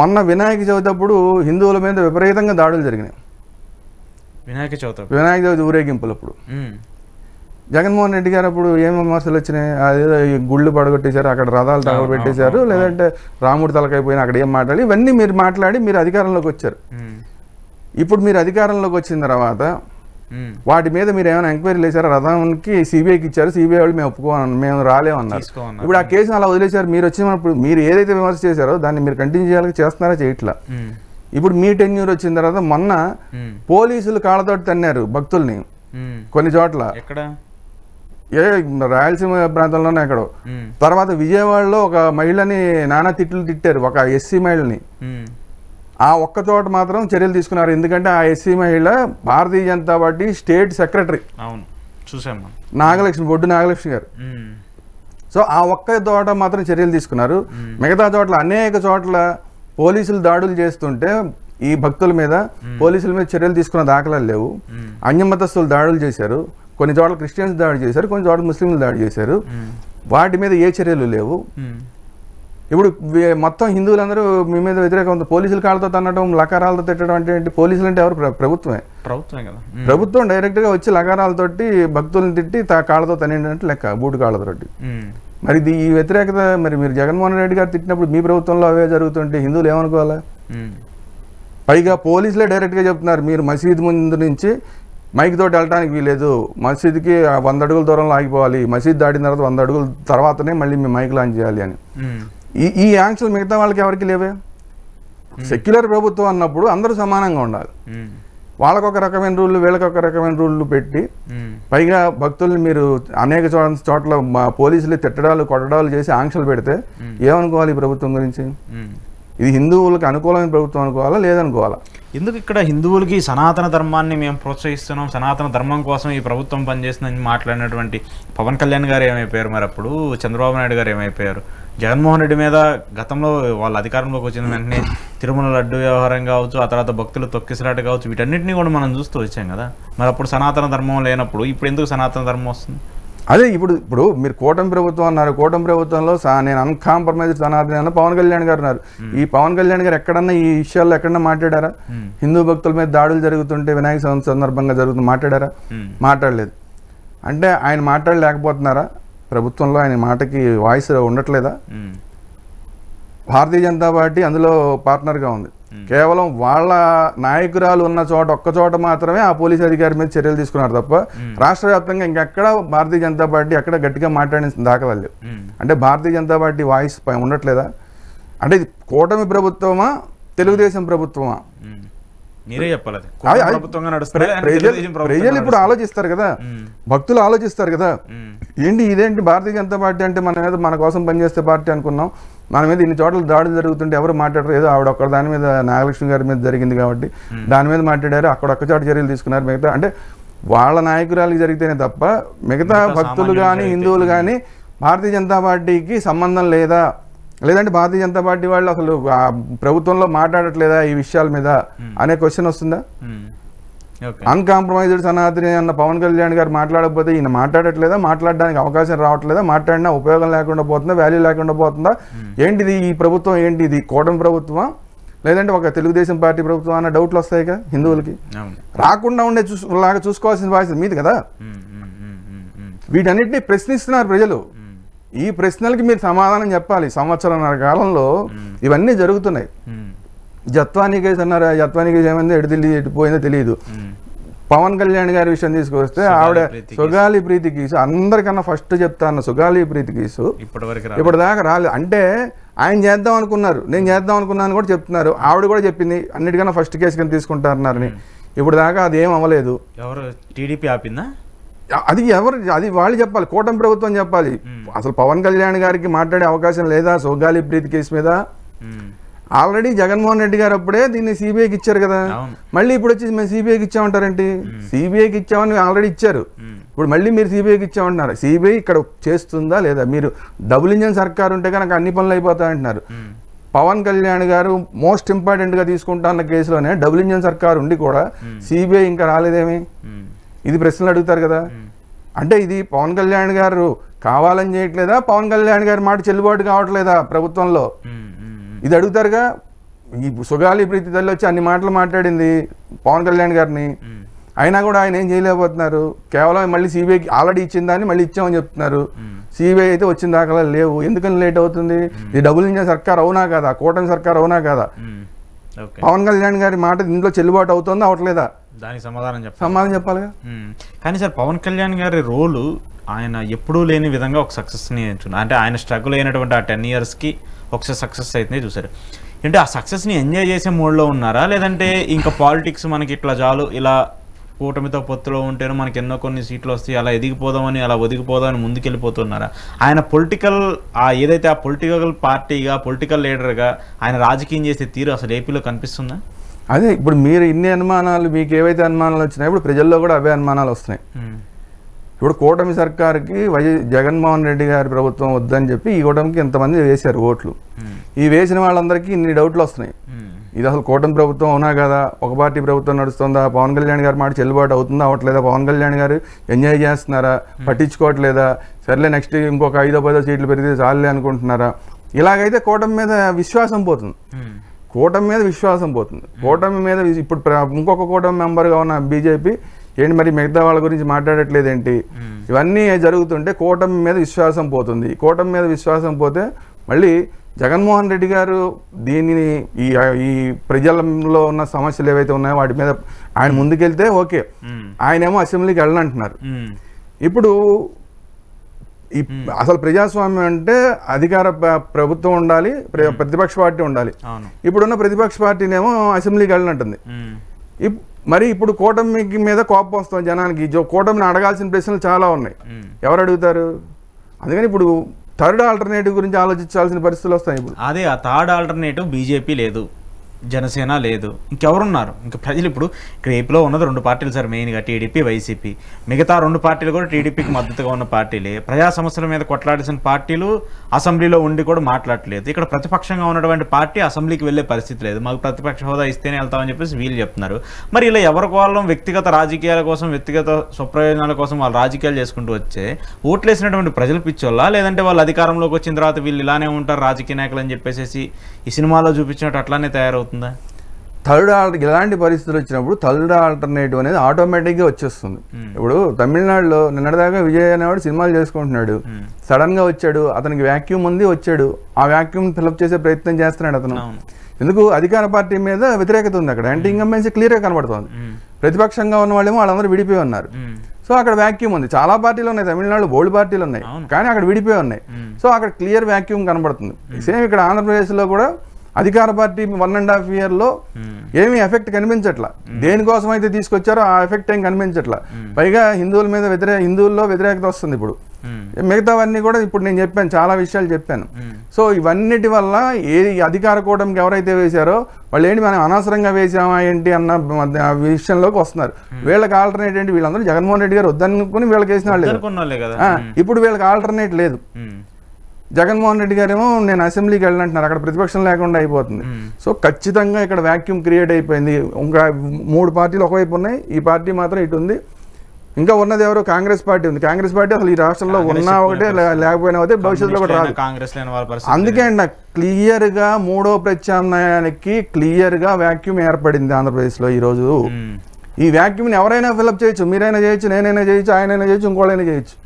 మొన్న వినాయక చవితి అప్పుడు హిందువుల మీద విపరీతంగా దాడులు జరిగినాయి. వినాయక చవితి ఊరేగింపులప్పుడు జగన్మోహన్ రెడ్డి గారు అప్పుడు ఏం విమర్శలు వచ్చినాయి, అదేదో ఈ గుళ్ళు పడగొట్టేశారు, అక్కడ రథాలు తగలబెట్టేశారు, లేదంటే రాముడి తలకైపోయినా అక్కడ ఏం మాట్లాడి ఇవన్నీ మీరు మాట్లాడి మీరు అధికారంలోకి వచ్చారు. ఇప్పుడు మీరు అధికారంలోకి వచ్చిన తర్వాత వాటి మీద మీరు ఏమైనా ఎంక్వైరీ చేశారు? రథానికి సిబిఐకి ఇచ్చారు, సిబిఐ వాళ్ళు మేము ఒప్పుకోమన్నారు, మేము రాలేమన్నారు. ఇప్పుడు ఆ కేసును అలా వదిలేశారు. మీరు వచ్చినప్పుడు మీరు ఏదైతే విమర్శ చేశారో దాన్ని మీరు కంటిన్యూ చేయాలి, చేస్తున్నారా చేయట్లా. ఇప్పుడు మీ టెన్యూర్ వచ్చిన తర్వాత మొన్న పోలీసులు కాళ్ళతోటి తన్నారు భక్తుల్ని కొన్ని చోట్ల, రాయలసీమ ప్రాంతంలోనే ఎక్కడో. తర్వాత విజయవాడలో ఒక మహిళని నానా తిట్లు తిట్టారు, ఒక ఎస్సీ మహిళని. ఆ ఒక్క చోట మాత్రం చర్యలు తీసుకున్నారు, ఎందుకంటే ఆ ఎస్సీ మహిళ Bharatiya Janata party state secretary. అవును, చూసాం, నాగలక్ష్మి, బొడ్డు నాగలక్ష్మి గారు. సో ఆ ఒక్క చోట మాత్రం చర్యలు తీసుకున్నారు. మిగతా చోట్ల అనేక చోట్ల పోలీసులు దాడులు చేస్తుంటే ఈ భక్తుల మీద పోలీసుల మీద చర్యలు తీసుకున్న దాఖలాలు లేవు. అన్యమతస్తులు దాడులు చేశారు, కొన్ని చోట్ల క్రిస్టియన్స్ దాడి చేశారు, కొన్ని చోట్ల ముస్లింలు దాడి చేశారు. వాటి మీద ఏ చర్యలు లేవు. ఇప్పుడు మొత్తం హిందువులందరూ మీ మీద వ్యతిరేకం, పోలీసులు కాళ్ళతో తన్నడం, లకారాలతో తిట్టడం అంటే ఏంటి? పోలీసులు అంటే ఎవరు? ప్రభుత్వమే కదా. ప్రభుత్వం డైరెక్ట్గా వచ్చి లకారాలతోటి భక్తులను తిట్టి కాళ్ళతో తనేంటంటే లెక్క, బూటు కాళ్ళతోటి. మరి ఈ వ్యతిరేకత, మరి మీరు జగన్మోహన్ రెడ్డి గారు తిట్టినప్పుడు మీ ప్రభుత్వంలో అవే జరుగుతుంటే హిందువులు ఏమనుకోవాలా? పైగా పోలీసులే డైరెక్ట్గా చెప్తున్నారు, మీరు మసీద్ ముందు నుంచి మైక్ తోటి వెళ్ళడానికి వీలేదు, మసీద్కి 100 అడుగుల దూరంలో ఆగిపోవాలి, మసీద్ దాటిన తర్వాత 100 అడుగుల తర్వాతనే మళ్ళీ మేము మైక్ లాంచ్ చేయాలి అని. ఈ ఆంక్షలు మిగతా వాళ్ళకి ఎవరికి లేవే. సెక్యులర్ ప్రభుత్వం అన్నప్పుడు అందరూ సమానంగా ఉండాలి. వాళ్ళకొక రకమైన రూళ్ళు, వీళ్ళకొక రకమైన రూళ్ళు పెట్టి పైగా భక్తుల్ని మీరు అనేక చోట్ల పోలీసులు తిట్టడాలు కొట్టడాలు చేసి ఆంక్షలు పెడితే ఏమనుకోవాలి ఈ ప్రభుత్వం గురించి? ఇది హిందువులకు అనుకూలమైన ప్రభుత్వం అనుకోవాలా, లేదనుకోవాలా? ఎందుకు ఇక్కడ హిందువులకి సనాతన ధర్మాన్ని మేము ప్రోత్సహిస్తున్నాం, సనాతన ధర్మం కోసం ఈ ప్రభుత్వం పనిచేస్తుందని మాట్లాడినటువంటి పవన్ కళ్యాణ్ గారు ఏమైపోయారు? మరి అప్పుడు చంద్రబాబు నాయుడు గారు ఏమైపోయారు? జగన్మోహన్ రెడ్డి మీద గతంలో వాళ్ళ అధికారంలోకి వచ్చిన వెంటనే తిరుమల లడ్డు వ్యవహారం కావచ్చు, ఆ తర్వాత భక్తులు తొక్కిసలాట కావచ్చు, వీటన్నిటిని కూడా మనం చూస్తూ వచ్చాం కదా. మరి అప్పుడు సనాతన ధర్మం లేనప్పుడు ఇప్పుడు ఎందుకు సనాతన ధర్మం వస్తుంది? అదే ఇప్పుడు మీరు కూటమి ప్రభుత్వం అన్నారు, కూటమి ప్రభుత్వంలో నేను అన్కాంప్రమైజ్డ్ సనాతని అన్న పవన్ కళ్యాణ్ గారు ఉన్నారు. ఈ పవన్ కళ్యాణ్ గారు ఎక్కడన్నా ఈ విషయాల్లో ఎక్కడన్నా మాట్లాడారా? హిందూ భక్తుల మీద దాడులు జరుగుతుంటే వినాయక చవితి సందర్భంగా జరుగుతుంది మాట్లాడారా? మాట్లాడలేదు. అంటే ఆయన మాట్లాడలేకపోతున్నారా? ప్రభుత్వంలో ఆయన మాటకి వాయిస్ ఉండట్లేదా? భారతీయ జనతా పార్టీ అందులో పార్ట్నర్గా ఉంది. కేవలం వాళ్ళ నాయకురాలు ఉన్న చోట ఒక్క చోట మాత్రమే ఆ పోలీస్ అధికారి మీద చర్యలు తీసుకున్నారు తప్ప రాష్ట్ర వ్యాప్తంగా ఇంకెక్కడ భారతీయ జనతా పార్టీ ఎక్కడ గట్టిగా మాట్లాడిన దాఖలాలు లేవు. అంటే భారతీయ జనతా పార్టీ వాయిస్ ఉండట్లేదా? అంటే ఇది కూటమి ప్రభుత్వమా, తెలుగుదేశం ప్రభుత్వమా? మీరే చెప్పాలి. ప్రజలు ఇప్పుడు ఆలోచిస్తారు కదా, భక్తులు ఆలోచిస్తారు కదా, ఏంటి ఇదేంటి భారతీయ జనతా పార్టీ అంటే మన మీద మన కోసం పనిచేస్తే పార్టీ అనుకున్నాం, మన మీద ఇన్ని చోట్ల దాడులు జరుగుతుంటే ఎవరు మాట్లాడరు, ఏదో ఆవిడ ఒక్క దాని మీద నాగలక్ష్మి గారి మీద జరిగింది కాబట్టి దాని మీద మాట్లాడారు, అక్కడ ఒక్క చోట చర్యలు తీసుకున్నారు. మిగతా అంటే వాళ్ళ నాయకురాలకి జరిగితేనే తప్ప మిగతా భక్తులు కానీ హిందువులు కానీ భారతీయ జనతా పార్టీకి సంబంధం లేదా, లేదంటే భారతీయ జనతా పార్టీ వాళ్ళు అసలు ప్రభుత్వంలో మాట్లాడట్లేదా ఈ విషయాల మీద అనే క్వశ్చన్ వస్తుందా? అన్కాంప్రమైజ్డ్ సనాతని అన్న పవన్ కళ్యాణ్ గారు మాట్లాడకపోతే ఈయన మాట్లాడట్లేదా? మాట్లాడడానికి అవకాశం రావట్లేదా? మాట్లాడినా ఉపయోగం లేకుండా పోతుందా? వాల్యూ లేకుండా పోతుందా? ఏంటిది ఈ ప్రభుత్వం? ఏంటి ఇది కూటమి ప్రభుత్వమా, లేదంటే ఒక తెలుగుదేశం పార్టీ ప్రభుత్వం అన్న డౌట్లు వస్తాయిగా హిందువులకి. రాకుండా ఉండే లాగా చూసుకోవాల్సిన బాధ్యత మీది కదా. వీటన్నిటిని ప్రశ్నిస్తున్నారు ప్రజలు. ఈ ప్రశ్నలకి మీరు సమాధానం చెప్పాలి. సంవత్సరంన్నర కాలంలో ఇవన్నీ జరుగుతున్నాయి. జత్వానీ కేసు అన్నారు, జత్వానీ కేసు ఏమైందో ఎటు పోయిందో తెలియదు. పవన్ కళ్యాణ్ గారి విషయం తీసుకొస్తే ఆవిడ సుగాలి ప్రీతి కేసు అందరికన్నా ఫస్ట్ చెప్తాను, సుగాలి ప్రీతి కేసు ఇప్పటిదాకా రాలేదు. అంటే ఆయన చేద్దాం అనుకున్నారు, నేను చేద్దాం అనుకున్నాను కూడా చెప్తున్నారు. ఆవిడ కూడా చెప్పింది అన్నిటికన్నా ఫస్ట్ కేసు కింద తీసుకుంటారన్నారని. ఇప్పుడు దాకా అది ఏం అవ్వలేదు. ఎవరు టీడీపీ ఆపిందా? అది అది వాళ్ళు చెప్పాలి, కూటమి ప్రభుత్వం చెప్పాలి. అసలు పవన్ కళ్యాణ్ గారికి మాట్లాడే అవకాశం లేదా సుగాలి ప్రీతి కేసు మీద? ఆల్రెడీ జగన్మోహన్ రెడ్డి గారు అప్పుడే దీన్ని సిబిఐకి ఇచ్చారు కదా, మళ్ళీ ఇప్పుడు వచ్చి మేము సిబిఐకి ఇచ్చామంటారేంటి? సిబిఐకి ఇచ్చామని ఆల్రెడీ ఇచ్చారు, ఇప్పుడు మళ్ళీ మీరు సిబిఐకి ఇచ్చామంటున్నారు. సిబిఐ ఇక్కడ చేస్తుందా లేదా? మీరు డబుల్ ఇంజన్ సర్కారు ఉంటే కనుక అన్ని పనులు అయిపోతాయంటున్నారు. పవన్ కళ్యాణ్ గారు మోస్ట్ ఇంపార్టెంట్గా తీసుకుంటా అన్న కేసులోనే డబుల్ ఇంజన్ సర్కారు ఉండి కూడా సిబిఐ ఇంకా రాలేదేమి? ఇది ప్రశ్నలు అడుగుతారు కదా. అంటే ఇది పవన్ కళ్యాణ్ గారు కావాలని చేయట్లేదా? పవన్ కళ్యాణ్ గారి మాట చెల్లుబాటు కావట్లేదా ప్రభుత్వంలో? ఇది అడుగుతారుగా. ఈ సుగాలి ప్రీతి తల్లి వచ్చి అన్ని మాటలు మాట్లాడింది పవన్ కళ్యాణ్ గారిని, అయినా కూడా ఆయన ఏం చేయలేకపోతున్నారు. కేవలం మళ్ళీ సిబిఐకి ఆల్రెడీ ఇచ్చిన దాన్ని మళ్ళీ ఇచ్చామని చెప్తున్నారు. సిబిఐ అయితే వచ్చిన దాఖలా లేవు. ఎందుకని లేట్ అవుతుంది? ఇది డబుల్ ఇంజన్ సర్కార్ అవునా కదా, కూటమి సర్కార్ అవునా కదా? పవన్ కళ్యాణ్ గారి మాట ఇంట్లో చెల్లుబాటు అవుతుందా అవట్లేదా? దానికి సమాధానం చెప్పాలిగా. కానీ సార్ పవన్ కళ్యాణ్ గారి రోలు ఆయన ఎప్పుడూ లేని విధంగా ఒక సక్సెస్ని అంటే ఆయన స్ట్రగుల్ అయినటువంటి ఆ 10 yearsకి ఒకసారి సక్సెస్ అయితే చూసారు. అంటే ఆ సక్సెస్ని ఎంజాయ్ చేసే మోడ్లో ఉన్నారా, లేదంటే ఇంకా పాలిటిక్స్ మనకి ఇట్లా చాలు, ఇలా కూటమితో పొత్తులో ఉంటేనే మనకి ఎన్నో కొన్ని సీట్లు వస్తాయి, అలా ఎదిగిపోదామని అలా ఒదిగిపోదామని ముందుకెళ్ళిపోతున్నారా? ఆయన పొలిటికల్ ఏదైతే ఆ పొలిటికల్ పార్టీగా పొలిటికల్ లీడర్గా ఆయన రాజకీయం చేసే తీరు అసలు ఏపీలో కనిపిస్తుందా? అదే ఇప్పుడు మీరు ఇన్ని అనుమానాలు, మీకు ఏవైతే అనుమానాలు వచ్చినాయి ఇప్పుడు ప్రజల్లో కూడా అవే అనుమానాలు వస్తున్నాయి. ఇప్పుడు కూటమి సర్కార్కి జగన్మోహన్ రెడ్డి గారి ప్రభుత్వం వద్దని చెప్పి ఈ కూటమికి ఇంతమంది వేశారు ఓట్లు. ఈ వేసిన వాళ్ళందరికీ ఇన్ని డౌట్లు వస్తున్నాయి. ఇది అసలు కూటమి ప్రభుత్వం అవునా కదా, ఒక పార్టీ ప్రభుత్వం నడుస్తుందా, పవన్ కళ్యాణ్ గారి మాట చెల్లుబాటు అవుతుందా అవట్లేదా, పవన్ కళ్యాణ్ గారు ఎంజాయ్ చేస్తున్నారా, పట్టించుకోవట్లేదా, సర్లే నెక్స్ట్ ఇంకొక 5-10 సీట్లు పెరిగితే చాలే అనుకుంటున్నారా? ఇలాగైతే కూటమి మీద విశ్వాసం పోతుంది. కూటమి మీద విశ్వాసం పోతుంది. కూటమి మీద ఇప్పుడు ఇంకొక కూటమి మెంబర్గా ఉన్న బీజేపీ ఏంటి మరి మిగతా వాళ్ళ గురించి మాట్లాడట్లేదేంటి? ఇవన్నీ జరుగుతుంటే కూటమి మీద విశ్వాసం పోతుంది. కూటమి మీద విశ్వాసం పోతే మళ్ళీ జగన్మోహన్ రెడ్డి గారు దీనిని ఈ ప్రజల్లో ఉన్న సమస్యలు ఏవైతే ఉన్నాయో వాటి మీద ఆయన ముందుకెళ్తే ఓకే, ఆయనేమో అసెంబ్లీకి వెళ్ళనంటున్నారు. ఇప్పుడు అసలు ప్రజాస్వామ్యం అంటే అధికార ప్రభుత్వం ఉండాలి, ప్రతిపక్ష పార్టీ ఉండాలి. ఇప్పుడున్న ప్రతిపక్ష పార్టీనేమో అసెంబ్లీకి వెళ్ళనంటుంది. మరి ఇప్పుడు కూటమి మీద కోపం వస్తుంది జనానికి. కూటమిని అడగాల్సిన ప్రశ్నలు చాలా ఉన్నాయి, ఎవరు అడుగుతారు? అందుకని ఇప్పుడు థర్డ్ ఆల్టర్నేటివ్ గురించి ఆలోచించాల్సిన పరిస్థితులు వస్తాయి. ఇప్పుడు అదే ఆ థర్డ్ ఆల్టర్నేటివ్ బీజేపీ లేదు, జనసేన లేదు, ఇంకెవరున్నారు? ఇంకా ప్రజలు ఇప్పుడు ఇక్కడ ఏపీలో ఉన్నది 2 పార్టీలు సార్, మెయిన్గా టీడీపీ, వైసీపీ. మిగతా 2 పార్టీలు కూడా టీడీపీకి మద్దతుగా ఉన్న పార్టీలే. ప్రజా సమస్యల మీద కొట్లాడాల్సిన పార్టీలు అసెంబ్లీలో ఉండి కూడా మాట్లాడలేదు. ఇక్కడ ప్రతిపక్షంగా ఉన్నటువంటి పార్టీ అసెంబ్లీకి వెళ్ళే పరిస్థితి లేదు. మాకు ప్రతిపక్ష హోదా ఇస్తేనే వెళ్తామని చెప్పేసి వీళ్ళు చెప్తున్నారు. మరి ఇలా ఎవరికి వాళ్ళం వ్యక్తిగత రాజకీయాల కోసం, వ్యక్తిగత స్వప్రయోజనాల కోసం వాళ్ళు రాజకీయాలు చేసుకుంటూ వచ్చే ఓట్లేసినటువంటి ప్రజలు పిచ్చోళ్ళ, లేదంటే వాళ్ళు అధికారంలోకి వచ్చిన తర్వాత వీళ్ళు ఇలానే ఉంటారు రాజకీయ నాయకులు అని చెప్పేసి ఈ సినిమాలో చూపించినట్టు అట్లానే తయారవుతుంది? ఇలాంటి పరిస్థితులు వచ్చినప్పుడు థర్డ్ ఆల్టర్నేటివ్ అనేది ఆటోమేటిక్గా వచ్చేస్తుంది. ఇప్పుడు తమిళనాడులో నిన్నటిదాకా విజయ్ అనేవాడు సినిమాలు చేసుకుంటున్నాడు, సడన్ గా వచ్చాడు, అతనికి వ్యాక్యూమ్ ఉంది, వచ్చాడు, ఆ వ్యాక్యూమ్ ఫిలప్ చేసే ప్రయత్నం చేస్తున్నాడు అతను. ఎందుకు? అధికార పార్టీ మీద వ్యతిరేకత ఉంది అక్కడ, యాంటీ ఇన్కంబెన్సీ క్లియర్గా కనబడుతుంది. ప్రతిపక్షంగా ఉన్న వాళ్ళేమో వాళ్ళందరూ విడిపోయి ఉన్నారు. సో అక్కడ వ్యాక్యూమ్ ఉంది. చాలా పార్టీలు ఉన్నాయి తమిళనాడు, బోల్డ్ పార్టీలు ఉన్నాయి, కానీ అక్కడ విడిపోయి ఉన్నాయి. సో అక్కడ క్లియర్ వ్యాక్యూమ్ కనబడుతుంది. సేమ్ ఇక్కడ ఆంధ్రప్రదేశ్లో కూడా అధికార పార్టీ 1.5 yearలో ఏమీ ఎఫెక్ట్ కనిపించట్లా. దేనికోసం అయితే తీసుకొచ్చారో ఆ ఎఫెక్ట్ ఏం కనిపించట్లా. పైగా హిందువుల్లో వ్యతిరేకత వస్తుంది. ఇప్పుడు మిగతావన్నీ కూడా ఇప్పుడు నేను చెప్పాను, చాలా విషయాలు చెప్పాను. సో ఇవన్నిటి వల్ల అధికార కూటమికి ఎవరైతే వేశారో వాళ్ళు ఏంటి మనం అనవసరంగా వేసామా ఏంటి అన్న విషయంలోకి వస్తున్నారు. వీళ్ళకి ఆల్టర్నేట్ ఏంటి? వీళ్ళందరూ జగన్మోహన్ రెడ్డి గారు వద్దనుకుని వీళ్ళకి వేసిన వాళ్ళు. ఇప్పుడు వీళ్ళకి ఆల్టర్నేట్ లేదు. జగన్మోహన్ రెడ్డి గారేమో నేను అసెంబ్లీకి వెళ్ళంటున్నారు, అక్కడ ప్రతిపక్షం లేకుండా అయిపోతుంది. సో ఖచ్చితంగా ఇక్కడ వ్యాక్యూమ్ క్రియేట్ అయిపోయింది. ఇంకా 3 పార్టీలు ఒకవైపు ఉన్నాయి, ఈ పార్టీ మాత్రం ఇటు ఉంది. ఇంకా ఉన్నది ఎవరో కాంగ్రెస్ పార్టీ ఉంది. కాంగ్రెస్ పార్టీ అసలు ఈ రాష్ట్రంలో ఉన్నా ఒకటే, లేకపోయినా ఒకటే, భవిష్యత్తులో కూడా రాదు. అందుకే అండి క్లియర్గా 3వ ప్రత్యామ్నాయానికి క్లియర్గా వ్యాక్యూమ్ ఏర్పడింది ఆంధ్రప్రదేశ్లో ఈరోజు. ఈ వ్యాక్యూమ్ని ఎవరైనా ఫిలప్ చేయొచ్చు, మీరైనా చేయొచ్చు, నేనైనా చేయొచ్చు, ఆయనైనా చేయొచ్చు, ఇంకోళ్ళైనా చేయొచ్చు.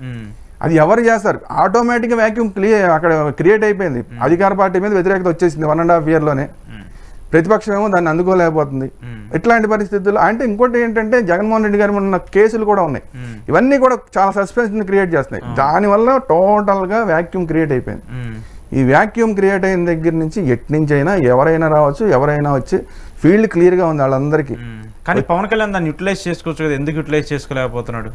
అది ఎవరు చేస్తారు? ఆటోమేటిక్గా వ్యాక్యూమ్ అక్కడ క్రియేట్ అయిపోయింది. అధికార పార్టీ మీద వ్యతిరేకత వచ్చేసింది 1.5 yearలోనే. ప్రతిపక్షం ఏమో దాన్ని అందుకోలేకపోతుంది. ఇట్లాంటి పరిస్థితుల్లో అంటే ఇంకోటి ఏంటంటే జగన్మోహన్ రెడ్డి గారి ఉన్న కేసులు కూడా ఉన్నాయి. ఇవన్నీ కూడా చాలా సస్పెన్షన్ క్రియేట్ చేస్తున్నాయి. దానివల్ల టోటల్గా వ్యాక్యూమ్ క్రియేట్ అయిపోయింది. ఈ వ్యాక్యూమ్ క్రియేట్ అయిన దగ్గర నుంచి ఎట్నుంచి అయినా ఎవరైనా రావచ్చు, ఎవరైనా వచ్చి ఫీల్డ్ క్లియర్గా ఉంది వాళ్ళందరికీ. కానీ పవన్ కళ్యాణ్ దాన్ని యూటిలైజ్ చేసుకోవచ్చు కదా, ఎందుకు యూటిలైజ్ చేసుకోలేకపోతున్నాడు?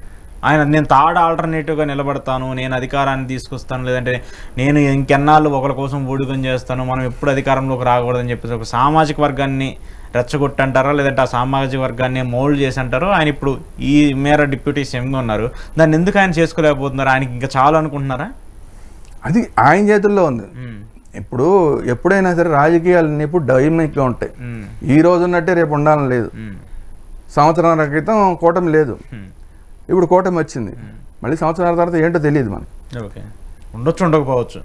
ఆయన నేను థర్డ్ ఆల్టర్నేటివ్గా నిలబడతాను, నేను అధికారాన్ని తీసుకొస్తాను, లేదంటే నేను ఇంకెన్నాళ్ళు ఒకరి కోసం ఊడిగం చేస్తాను, మనం ఎప్పుడు అధికారంలోకి రాకూడదని చెప్పేసి ఒక సామాజిక వర్గాన్ని రెచ్చగొట్టంటారా, లేదంటే ఆ సామాజిక వర్గాన్ని మోల్డ్ చేసి అంటారో. ఆయన ఇప్పుడు ఈ మేర డిప్యూటీ సీఎంగా ఉన్నారు, దాన్ని ఎందుకు ఆయన చేసుకోలేకపోతున్నారు? ఆయనకి ఇంకా చాలు అనుకుంటున్నారా? అది ఆయన చేతుల్లో ఉంది. ఇప్పుడు ఎప్పుడైనా సరే రాజకీయాలన్నీ ఇప్పుడు డైనమిక్గా ఉంటాయి. ఈ రోజు ఉన్నట్టే రేపు ఉండాలని లేదు. సంవత్సరాల క్రితం కూటమి లేదు, ఇప్పుడు కూటమి వచ్చింది, మళ్ళీ సంవత్సరాల తర్వాత ఏంటో తెలియదు మనకి. ఉండొచ్చు, ఉండకపోవచ్చు.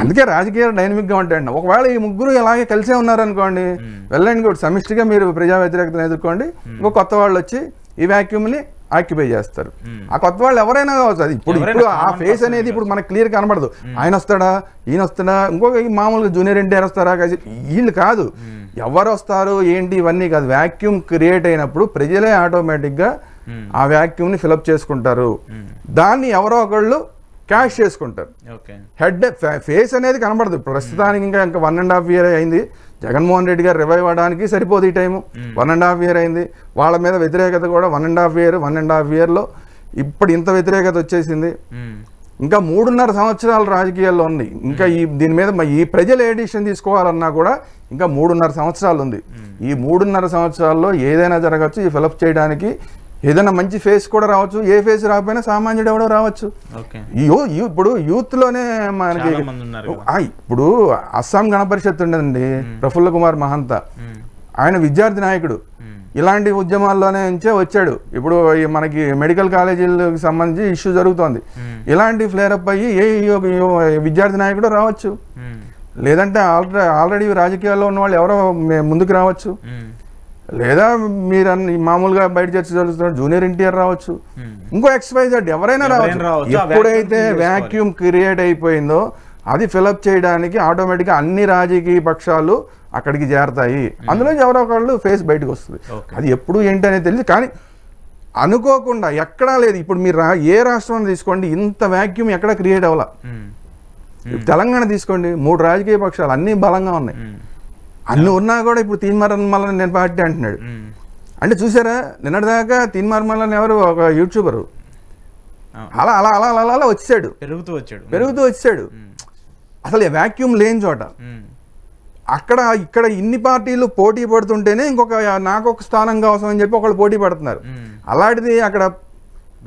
అందుకే రాజకీయాలు డైనమిక్గా ఉంటాయండి. ఒకవేళ ఈ ముగ్గురు అలాగే కలిసే ఉన్నారనుకోండి, వెళ్ళండి కూడా సమిష్టిగా మీరు ప్రజా వ్యతిరేకతను ఎదుర్కోండి, ఇంకో కొత్త వాళ్ళు వచ్చి ఈ వ్యాక్యూమ్ని ఆక్యుపై చేస్తారు. ఆ కొత్త వాళ్ళు ఎవరైనా కావచ్చు. అది ఇప్పుడు ఆ ఫేస్ అనేది ఇప్పుడు మనకు క్లియర్ కనబడదు. ఆయన వస్తాడా, ఈయన వస్తాడా, ఇంకొక మామూలుగా జూనియర్ ఎన్టీఆర్ వస్తారా, వీళ్ళు కాదు. ఎవరు వస్తారు ఏంటి ఇవన్నీ కాదు. వ్యాక్యూమ్ క్రియేట్ అయినప్పుడు ప్రజలే ఆటోమేటిక్గా ఆ వ్యాక్యూమ్ని ఫిలప్ చేసుకుంటారు. దాన్ని ఎవరో ఒకళ్ళు క్యాష్ చేసుకుంటారు. హెడ్ ఫేస్ అనేది కనబడదు ప్రస్తుతానికి. ఇంకా 1.5 year అయింది. జగన్మోహన్ రెడ్డి గారు రివైవ్ అవ్వడానికి సరిపోదు ఈ టైము. 1.5 year అయింది. వాళ్ళ మీద వ్యతిరేకత కూడా 1.5 yearలో ఇప్పుడు ఇంత వ్యతిరేకత వచ్చేసింది. ఇంకా 3.5 సంవత్సరాలు రాజకీయాల్లో ఉంది. ఇంకా దీని మీద ఈ ప్రజలు ఏ డిసిషన్ తీసుకోవాలన్నా కూడా ఇంకా 3.5 సంవత్సరాలు ఉంది. ఈ 3.5 సంవత్సరాల్లో ఏదైనా జరగచ్చు. ఈ ఫిలప్ చేయడానికి ఏదైనా మంచి ఫేస్ కూడా రావచ్చు. ఏ ఫేస్ రాకపోయినా సామాన్యుడు ఎవడో రావచ్చు. ఇప్పుడు యూత్లోనే మనకి ఇప్పుడు అస్సాం గణపరిషత్ ఉండదండి, ప్రఫుల్ల కుమార్ మహంత, ఆయన విద్యార్థి నాయకుడు. ఇలాంటి ఉద్యమాల్లోనే నుంచే వచ్చాడు. ఇప్పుడు మనకి మెడికల్ కాలేజీలకు సంబంధించి ఇష్యూ జరుగుతోంది. ఇలాంటి ఫ్లేరప్ అయ్యి ఏ విద్యార్థి నాయకుడు రావచ్చు. లేదంటే ఆల్రెడీ రాజకీయాల్లో ఉన్న వాళ్ళు ఎవరో ముందుకు రావచ్చు. లేదా మీరు మామూలుగా బయట చర్చ జరుగుతున్నారు జూనియర్ ఎన్టీఆర్ రావచ్చు. ఇంకో XYZ ఎవరైనా రావచ్చు. ఎప్పుడైతే వ్యాక్యూమ్ క్రియేట్ అయిపోయిందో అది ఫిలప్ చేయడానికి ఆటోమేటిక్గా అన్ని రాజకీయ పక్షాలు అక్కడికి చేరతాయి. అందులో ఎవరో ఒకళ్ళు ఫేస్ బయటకు వస్తుంది. అది ఎప్పుడు ఏంటి అనేది తెలియదు. కానీ అనుకోకుండా ఎక్కడా లేదు. ఇప్పుడు మీరు ఏ రాష్ట్రాన్ని తీసుకోండి, ఇంత వ్యాక్యూమ్ ఎక్కడ క్రియేట్ అవ్వాల. తెలంగాణ తీసుకోండి, 3 రాజకీయ పక్షాలు అన్నీ బలంగా ఉన్నాయి. అన్ని ఉన్నా కూడా ఇప్పుడు తీన్మార్మల నేను పార్టీ అంటున్నాడు. అంటే చూసారా, నిన్నటిదాకా తీన్మార్మల ఎవరు ఒక యూట్యూబరు అలా అలా అలా అలా అలా వచ్చాడు, పెరుగుతూ వచ్చాడు. అసలు వ్యాక్యూమ్ లేని చోట ఇక్కడ ఇన్ని పార్టీలు పోటీ పడుతుంటేనే నాకు ఒక స్థానం కావాల్సి అని చెప్పి ఒకళ్ళు పోటీ పడుతున్నారు. అలాంటిది అక్కడ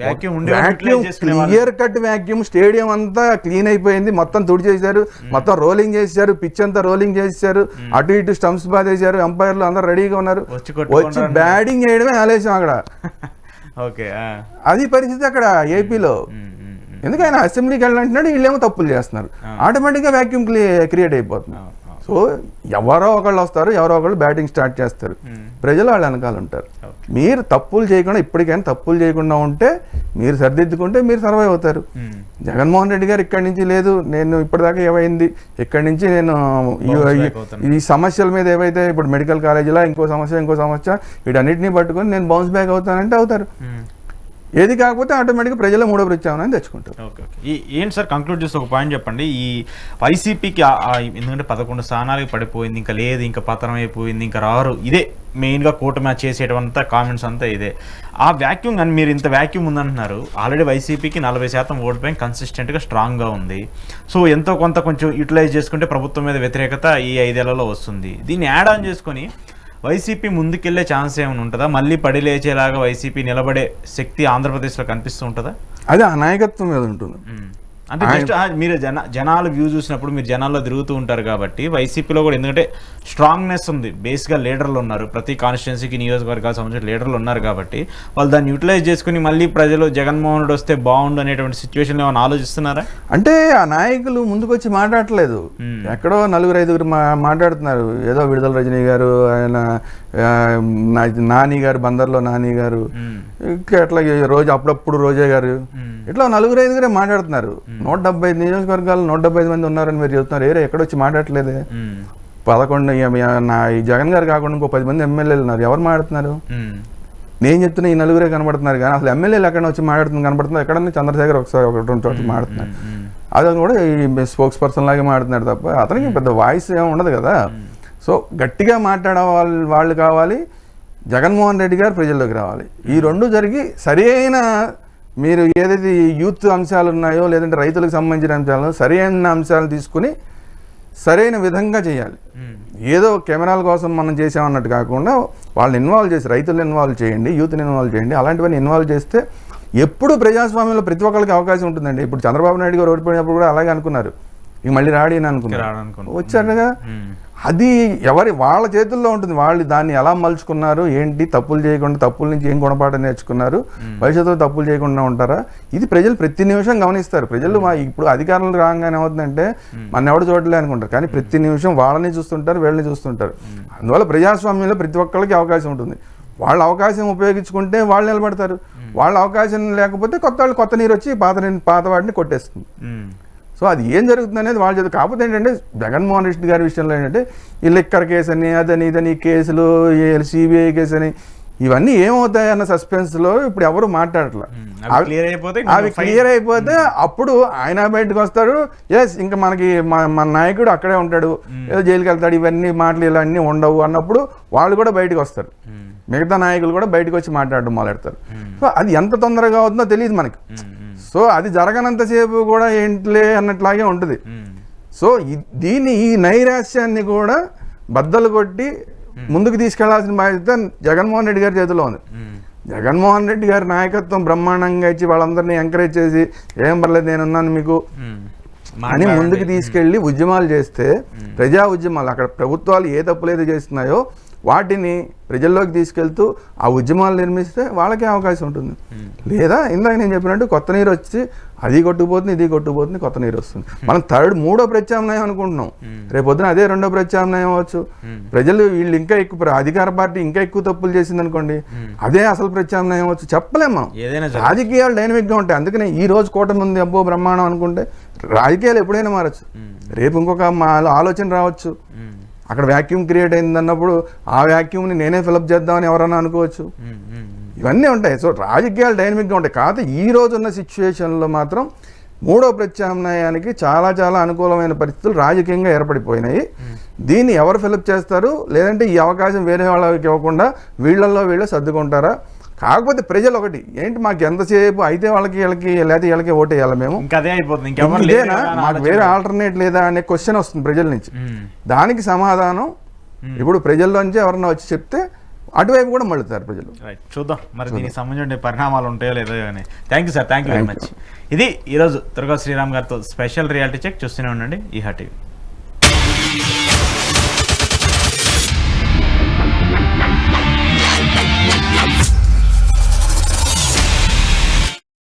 క్లియర్ కట్ వ్యాక్యూమ్. స్టేడియం అంతా క్లీన్ అయిపోయింది, మొత్తం తుడిచేశారు, మొత్తం రోలింగ్ చేశారు, పిచ్ అంతా రోలింగ్ చేశారు, అటు ఇటు స్టంప్స్ బాధేశారు, ఎంపైర్లు అందరూ రెడీగా ఉన్నారు. వచ్చి బ్యాటింగ్ చేయడమే ఆలస్యం అక్కడ. అది పరిస్థితి అక్కడ ఏపీలో. ఎందుకైనా అసెంబ్లీకి వెళ్ళాలంటున్నాడు, వీళ్ళేమో తప్పులు చేస్తున్నారు. ఆటోమేటిక్గా వ్యాక్యూమ్ క్రియేట్ అయిపోతుంది. సో ఎవరో ఒకళ్ళు వస్తారు, ఎవరో ఒకళ్ళు బ్యాటింగ్ స్టార్ట్ చేస్తారు, ప్రజలు వాళ్ళ వెనకాల ఉంటారు. మీరు తప్పులు చేయకుండా, ఇప్పటికైనా తప్పులు చేయకుండా ఉంటే, మీరు సరిదిద్దుకుంటే మీరు సర్వైవ్ అవుతారు. జగన్మోహన్ రెడ్డి గారు ఇక్కడి నుంచి లేదు, నేను ఇప్పటిదాకా ఏమైంది, ఇక్కడి నుంచి నేను ఈ సమస్యల మీద ఏవైతే ఇప్పుడు మెడికల్ కాలేజీలో ఇంకో సమస్య వీటన్నిటిని పట్టుకొని నేను బౌన్స్ బ్యాక్ అవుతానంటే అవుతారు. ఏది కాకపోతే ఆటోమేటిక్గా ప్రజల మూడో ప్రత్యామ్నాయం తెచ్చుకుంటారు. ఏంటి సార్ కంక్లూడ్ చేస్తే ఒక పాయింట్ చెప్పండి. ఈ వైసీపీకి ఎందుకంటే 11 స్థానాలకు పడిపోయింది, ఇంకా లేదు, ఇంకా పతనం అయిపోయింది, ఇంకా రారు, ఇదే మెయిన్గా కూటమి చేసేటంతా కామెంట్స్ అంతా ఇదే. ఆ వ్యాక్యూమ్ కానీ మీరు ఇంత వ్యాక్యూమ్ ఉందంటున్నారు. ఆల్రెడీ వైసీపీకి 40% ఓటు బ్యాంక్ కన్సిస్టెంట్గా స్ట్రాంగ్గా ఉంది. సో ఎంతో కొంత కొంచెం యూటిలైజ్ చేసుకుంటే ప్రభుత్వం మీద వ్యతిరేకత ఈ 5 ఏళ్లలో వస్తుంది. దీన్ని యాడ్ ఆన్ చేసుకొని వైసీపీ ముందుకెళ్లే ఛాన్స్ ఏమైనా ఉంటుందా? మళ్ళీ పడి లేచేలాగా వైసీపీ నిలబడే శక్తి ఆంధ్రప్రదేశ్లో కనిపిస్తూ ఉంటుందా? అదే ఆ నాయకత్వం మీద ఉంటుంది. అంటే జస్ట్ మీరు జనాలు వ్యూ చూసినప్పుడు మీరు జనాల్లో తిరుగుతూ ఉంటారు కాబట్టి వైసీపీలో కూడా ఎందుకంటే స్ట్రాంగ్నెస్ ఉంది, బేస్గా లీడర్లు ఉన్నారు, ప్రతి కాన్స్టిట్యున్సీకి నియోజకవర్గాలకు సంబంధించిన లీడర్లు ఉన్నారు కాబట్టి వాళ్ళు దాన్ని యూటిలైజ్ చేసుకుని మళ్ళీ ప్రజలు జగన్మోహన్ రెడ్డి వస్తే బాగుండు అనేటువంటి సిచ్యువేషన్లో ఏమైనా ఆలోచిస్తున్నారా? అంటే ఆ నాయకులు ముందుకు వచ్చి మాట్లాడట్లేదు, ఎక్కడో 4-5 మాట్లాడుతున్నారు. ఏదో విడుదల రజనీ గారు, ఆయన నాని గారు, బందర్లో నాని గారు, అట్లా రోజు అప్పుడప్పుడు రోజే గారు, ఇట్లా 4-5 మాట్లాడుతున్నారు. 175 నియోజకవర్గాలు 175 మంది ఉన్నారని మీరు చెప్తున్నారు. ఎక్కడొచ్చి మాట్లాడట్లేదే. 11 ఈ జగన్ గారు కాకుండా ఇంకో 10 మంది ఎమ్మెల్యేలు ఉన్నారు, ఎవరు మాట్లాడుతున్నారు? నేను చెప్తున్నా ఈ 4 కనబడుతున్నారు, కానీ అసలు ఎమ్మెల్యేలు ఎక్కడ వచ్చి కనబడుతున్నారు? ఎక్కడన్నా చంద్రశేఖర్ ఒకసారి 1-2 చోట్ల మాట్లాడుతున్నారు. అది కూడా ఈ స్పోక్స్ పర్సన్ లాగే మాట్లాడుతున్నాడు తప్ప అతనికి పెద్ద వాయిస్ ఏమి ఉండదు కదా. సో గట్టిగా మాట్లాడే వాళ్ళు కావాలి, జగన్మోహన్ రెడ్డి గారు ప్రజల్లోకి రావాలి. ఈ రెండు జరిగి సరైన మీరు ఏదైతే యూత్ అంశాలు ఉన్నాయో, లేదంటే రైతులకు సంబంధించిన అంశాలు, సరైన అంశాలు తీసుకుని సరైన విధంగా చేయాలి. ఏదో కెమెరాల కోసం మనం చేసామన్నట్టు కాకుండా వాళ్ళని ఇన్వాల్వ్ చేసి, రైతులను ఇన్వాల్వ్ చేయండి, యూత్ని ఇన్వాల్వ్ చేయండి. అలాంటివన్నీ ఇన్వాల్వ్ చేస్తే ఎప్పుడు ప్రజాస్వామ్యంలో ప్రతి ఒక్కరికి అవకాశం ఉంటుందండి. ఇప్పుడు చంద్రబాబు నాయుడు గారు ఓడిపోయినప్పుడు కూడా అలాగే అనుకున్నారు, ఇంక మళ్ళీ రాడి అని అనుకున్నారు, వచ్చారుగా. అది వాళ్ళ చేతుల్లో ఉంటుంది. వాళ్ళు దాన్ని ఎలా మలుచుకున్నారు, ఏంటి, తప్పులు చేయకుండా, తప్పుల నుంచి ఏం గుణపాఠం నేర్చుకున్నారు, భవిష్యత్తులో తప్పులు చేయకుండా ఉంటారా, ఇది ప్రజలు ప్రతి నిమిషం గమనిస్తారు. ప్రజలు ఇప్పుడు అధికారంలో రాగానే ఏమవుతుందంటే మన ఎవడు చూడలే అనుకుంటారు, కానీ ప్రతి నిమిషం వాళ్ళని చూస్తుంటారు, వీళ్ళని చూస్తుంటారు. అందువల్ల ప్రజాస్వామ్యంలో ప్రతి ఒక్కరికి అవకాశం ఉంటుంది. వాళ్ళ అవకాశం ఉపయోగించుకుంటే వాళ్ళు నిలబడతారు, వాళ్ళ అవకాశం లేకపోతే కొత్త వాళ్ళు కొత్త నీరు వచ్చి పాత వాటిని కొట్టేస్తుంది. సో అది ఏం జరుగుతుంది అనేది వాళ్ళు చదువు. కాకపోతే ఏంటంటే జగన్మోహన్ రెడ్డి గారి విషయంలో ఏంటంటే ఈ లిక్కర్ కేసు అని అదని ఇదని కేసులు, సిబిఐ కేసు అని ఇవన్నీ ఏమవుతాయి అన్న సస్పెన్స్లో ఇప్పుడు ఎవరు మాట్లాడట్లేదు. అవి క్లియర్ అయిపోతే అప్పుడు ఆయన బయటకు వస్తాడు, ఎస్ ఇంకా మనకి మన నాయకుడు అక్కడే ఉంటాడు, ఏదో జైలుకి వెళ్తాడు, ఇవన్నీ మాటలు ఇలా అన్నీ ఉండవు అన్నప్పుడు వాళ్ళు కూడా బయటకు వస్తారు, మిగతా నాయకులు కూడా బయటకు వచ్చి మాట్లాడడం మొదలెడతారు. సో అది ఎంత తొందరగా అవుతుందో తెలియదు మనకి. సో అది జరగనంతసేపు కూడా ఏంటిలే అన్నట్లాగే ఉంటుంది. సో ఈ నైరాశ్యాన్ని కూడా బద్దలు కొట్టి ముందుకు తీసుకెళ్లాల్సిన బాధ్యత జగన్మోహన్ రెడ్డి గారి చేతిలో ఉంది. జగన్మోహన్ రెడ్డి గారి నాయకత్వం బ్రహ్మాండంగా ఇచ్చి వాళ్ళందరినీ ఎంకరేజ్ చేసి ఏం పర్లేదు నేనున్నాను మీకు అని ముందుకు తీసుకెళ్లి ఉద్యమాలు చేస్తే, ప్రజా ఉద్యమాలు అక్కడ ప్రభుత్వాలు ఏ తప్పులేదు చేస్తున్నాయో వాటిని ప్రజల్లోకి తీసుకెళ్తూ ఆ ఉద్యమాలు నిర్మిస్తే వాళ్ళకే అవకాశం ఉంటుంది. లేదా ఇందాక నేను చెప్పినట్టు కొత్త నీరు వచ్చి అది కొట్టుకుపోతుంది, ఇది కొట్టుకుపోతుంది, కొత్త నీరు వస్తుంది. మనం మూడో ప్రత్యామ్నాయం అనుకుంటున్నాం, రేపొద్దున అదే రెండో ప్రత్యామ్నాయం అవ్వచ్చు. ప్రజలు వీళ్ళు ఇంకా ఎక్కువ, అధికార పార్టీ ఇంకా ఎక్కువ తప్పులు చేసింది అనుకోండి, అదే అసలు ప్రత్యామ్నాయం అవ్వచ్చు. చెప్పలేం మనం. రాజకీయాలు డైనమిక్గా ఉంటాయి. అందుకనే ఈ రోజు కూటమి ఉంది అబ్బో బ్రహ్మాండం అనుకుంటే రాజకీయాలు ఎప్పుడైనా మారచ్చు. రేపు ఇంకొక ఆలోచన రావచ్చు, అక్కడ వ్యాక్యూమ్ క్రియేట్ అయింది అన్నప్పుడు ఆ వ్యాక్యూమ్ని నేనే ఫిలప్ చేద్దామని ఎవరన్నా అనుకోవచ్చు. ఇవన్నీ ఉంటాయి. సో రాజకీయాలు డైనమిక్గా ఉంటాయి. కాకపోతే ఈ రోజున్న సిచ్యువేషన్లో మాత్రం మూడో ప్రత్యామ్నాయానికి చాలా చాలా అనుకూలమైన పరిస్థితులు రాజకీయంగా ఏర్పడిపోయినాయి. దీన్ని ఎవరు ఫిలప్ చేస్తారు, లేదంటే ఈ అవకాశం వేరే వాళ్ళకి ఇవ్వకుండా వీళ్ళే సర్దుకుంటారా? కాకపోతే ప్రజలు ఒకటి ఏంటి, మాకు ఎంతసేపు అయితే వీళ్ళకి లేకపోతే వీళ్ళకి ఓటేయాలి, మేము ఇదేనా, మాకు వేరే ఆల్టర్నేట్ లేదా అనే క్వశ్చన్ వస్తుంది ప్రజల నుంచి. దానికి సమాధానం ఇప్పుడు ప్రజల్లోంచి ఎవరన్నా వచ్చి చెప్తే అటువైపు కూడా మళ్ళుతారు ప్రజలు. చూద్దాం మరి దీనికి సంబంధించిన పరిణామాలు ఉంటాయో లేదో అని. Thank you sir, thank you very much. ఇది ఈరోజు దుర్గా శ్రీరామ్ గారితో స్పెషల్ రియాలిటీ చెక్. చూస్తూనే ఉండండి ఈహా టీవీ.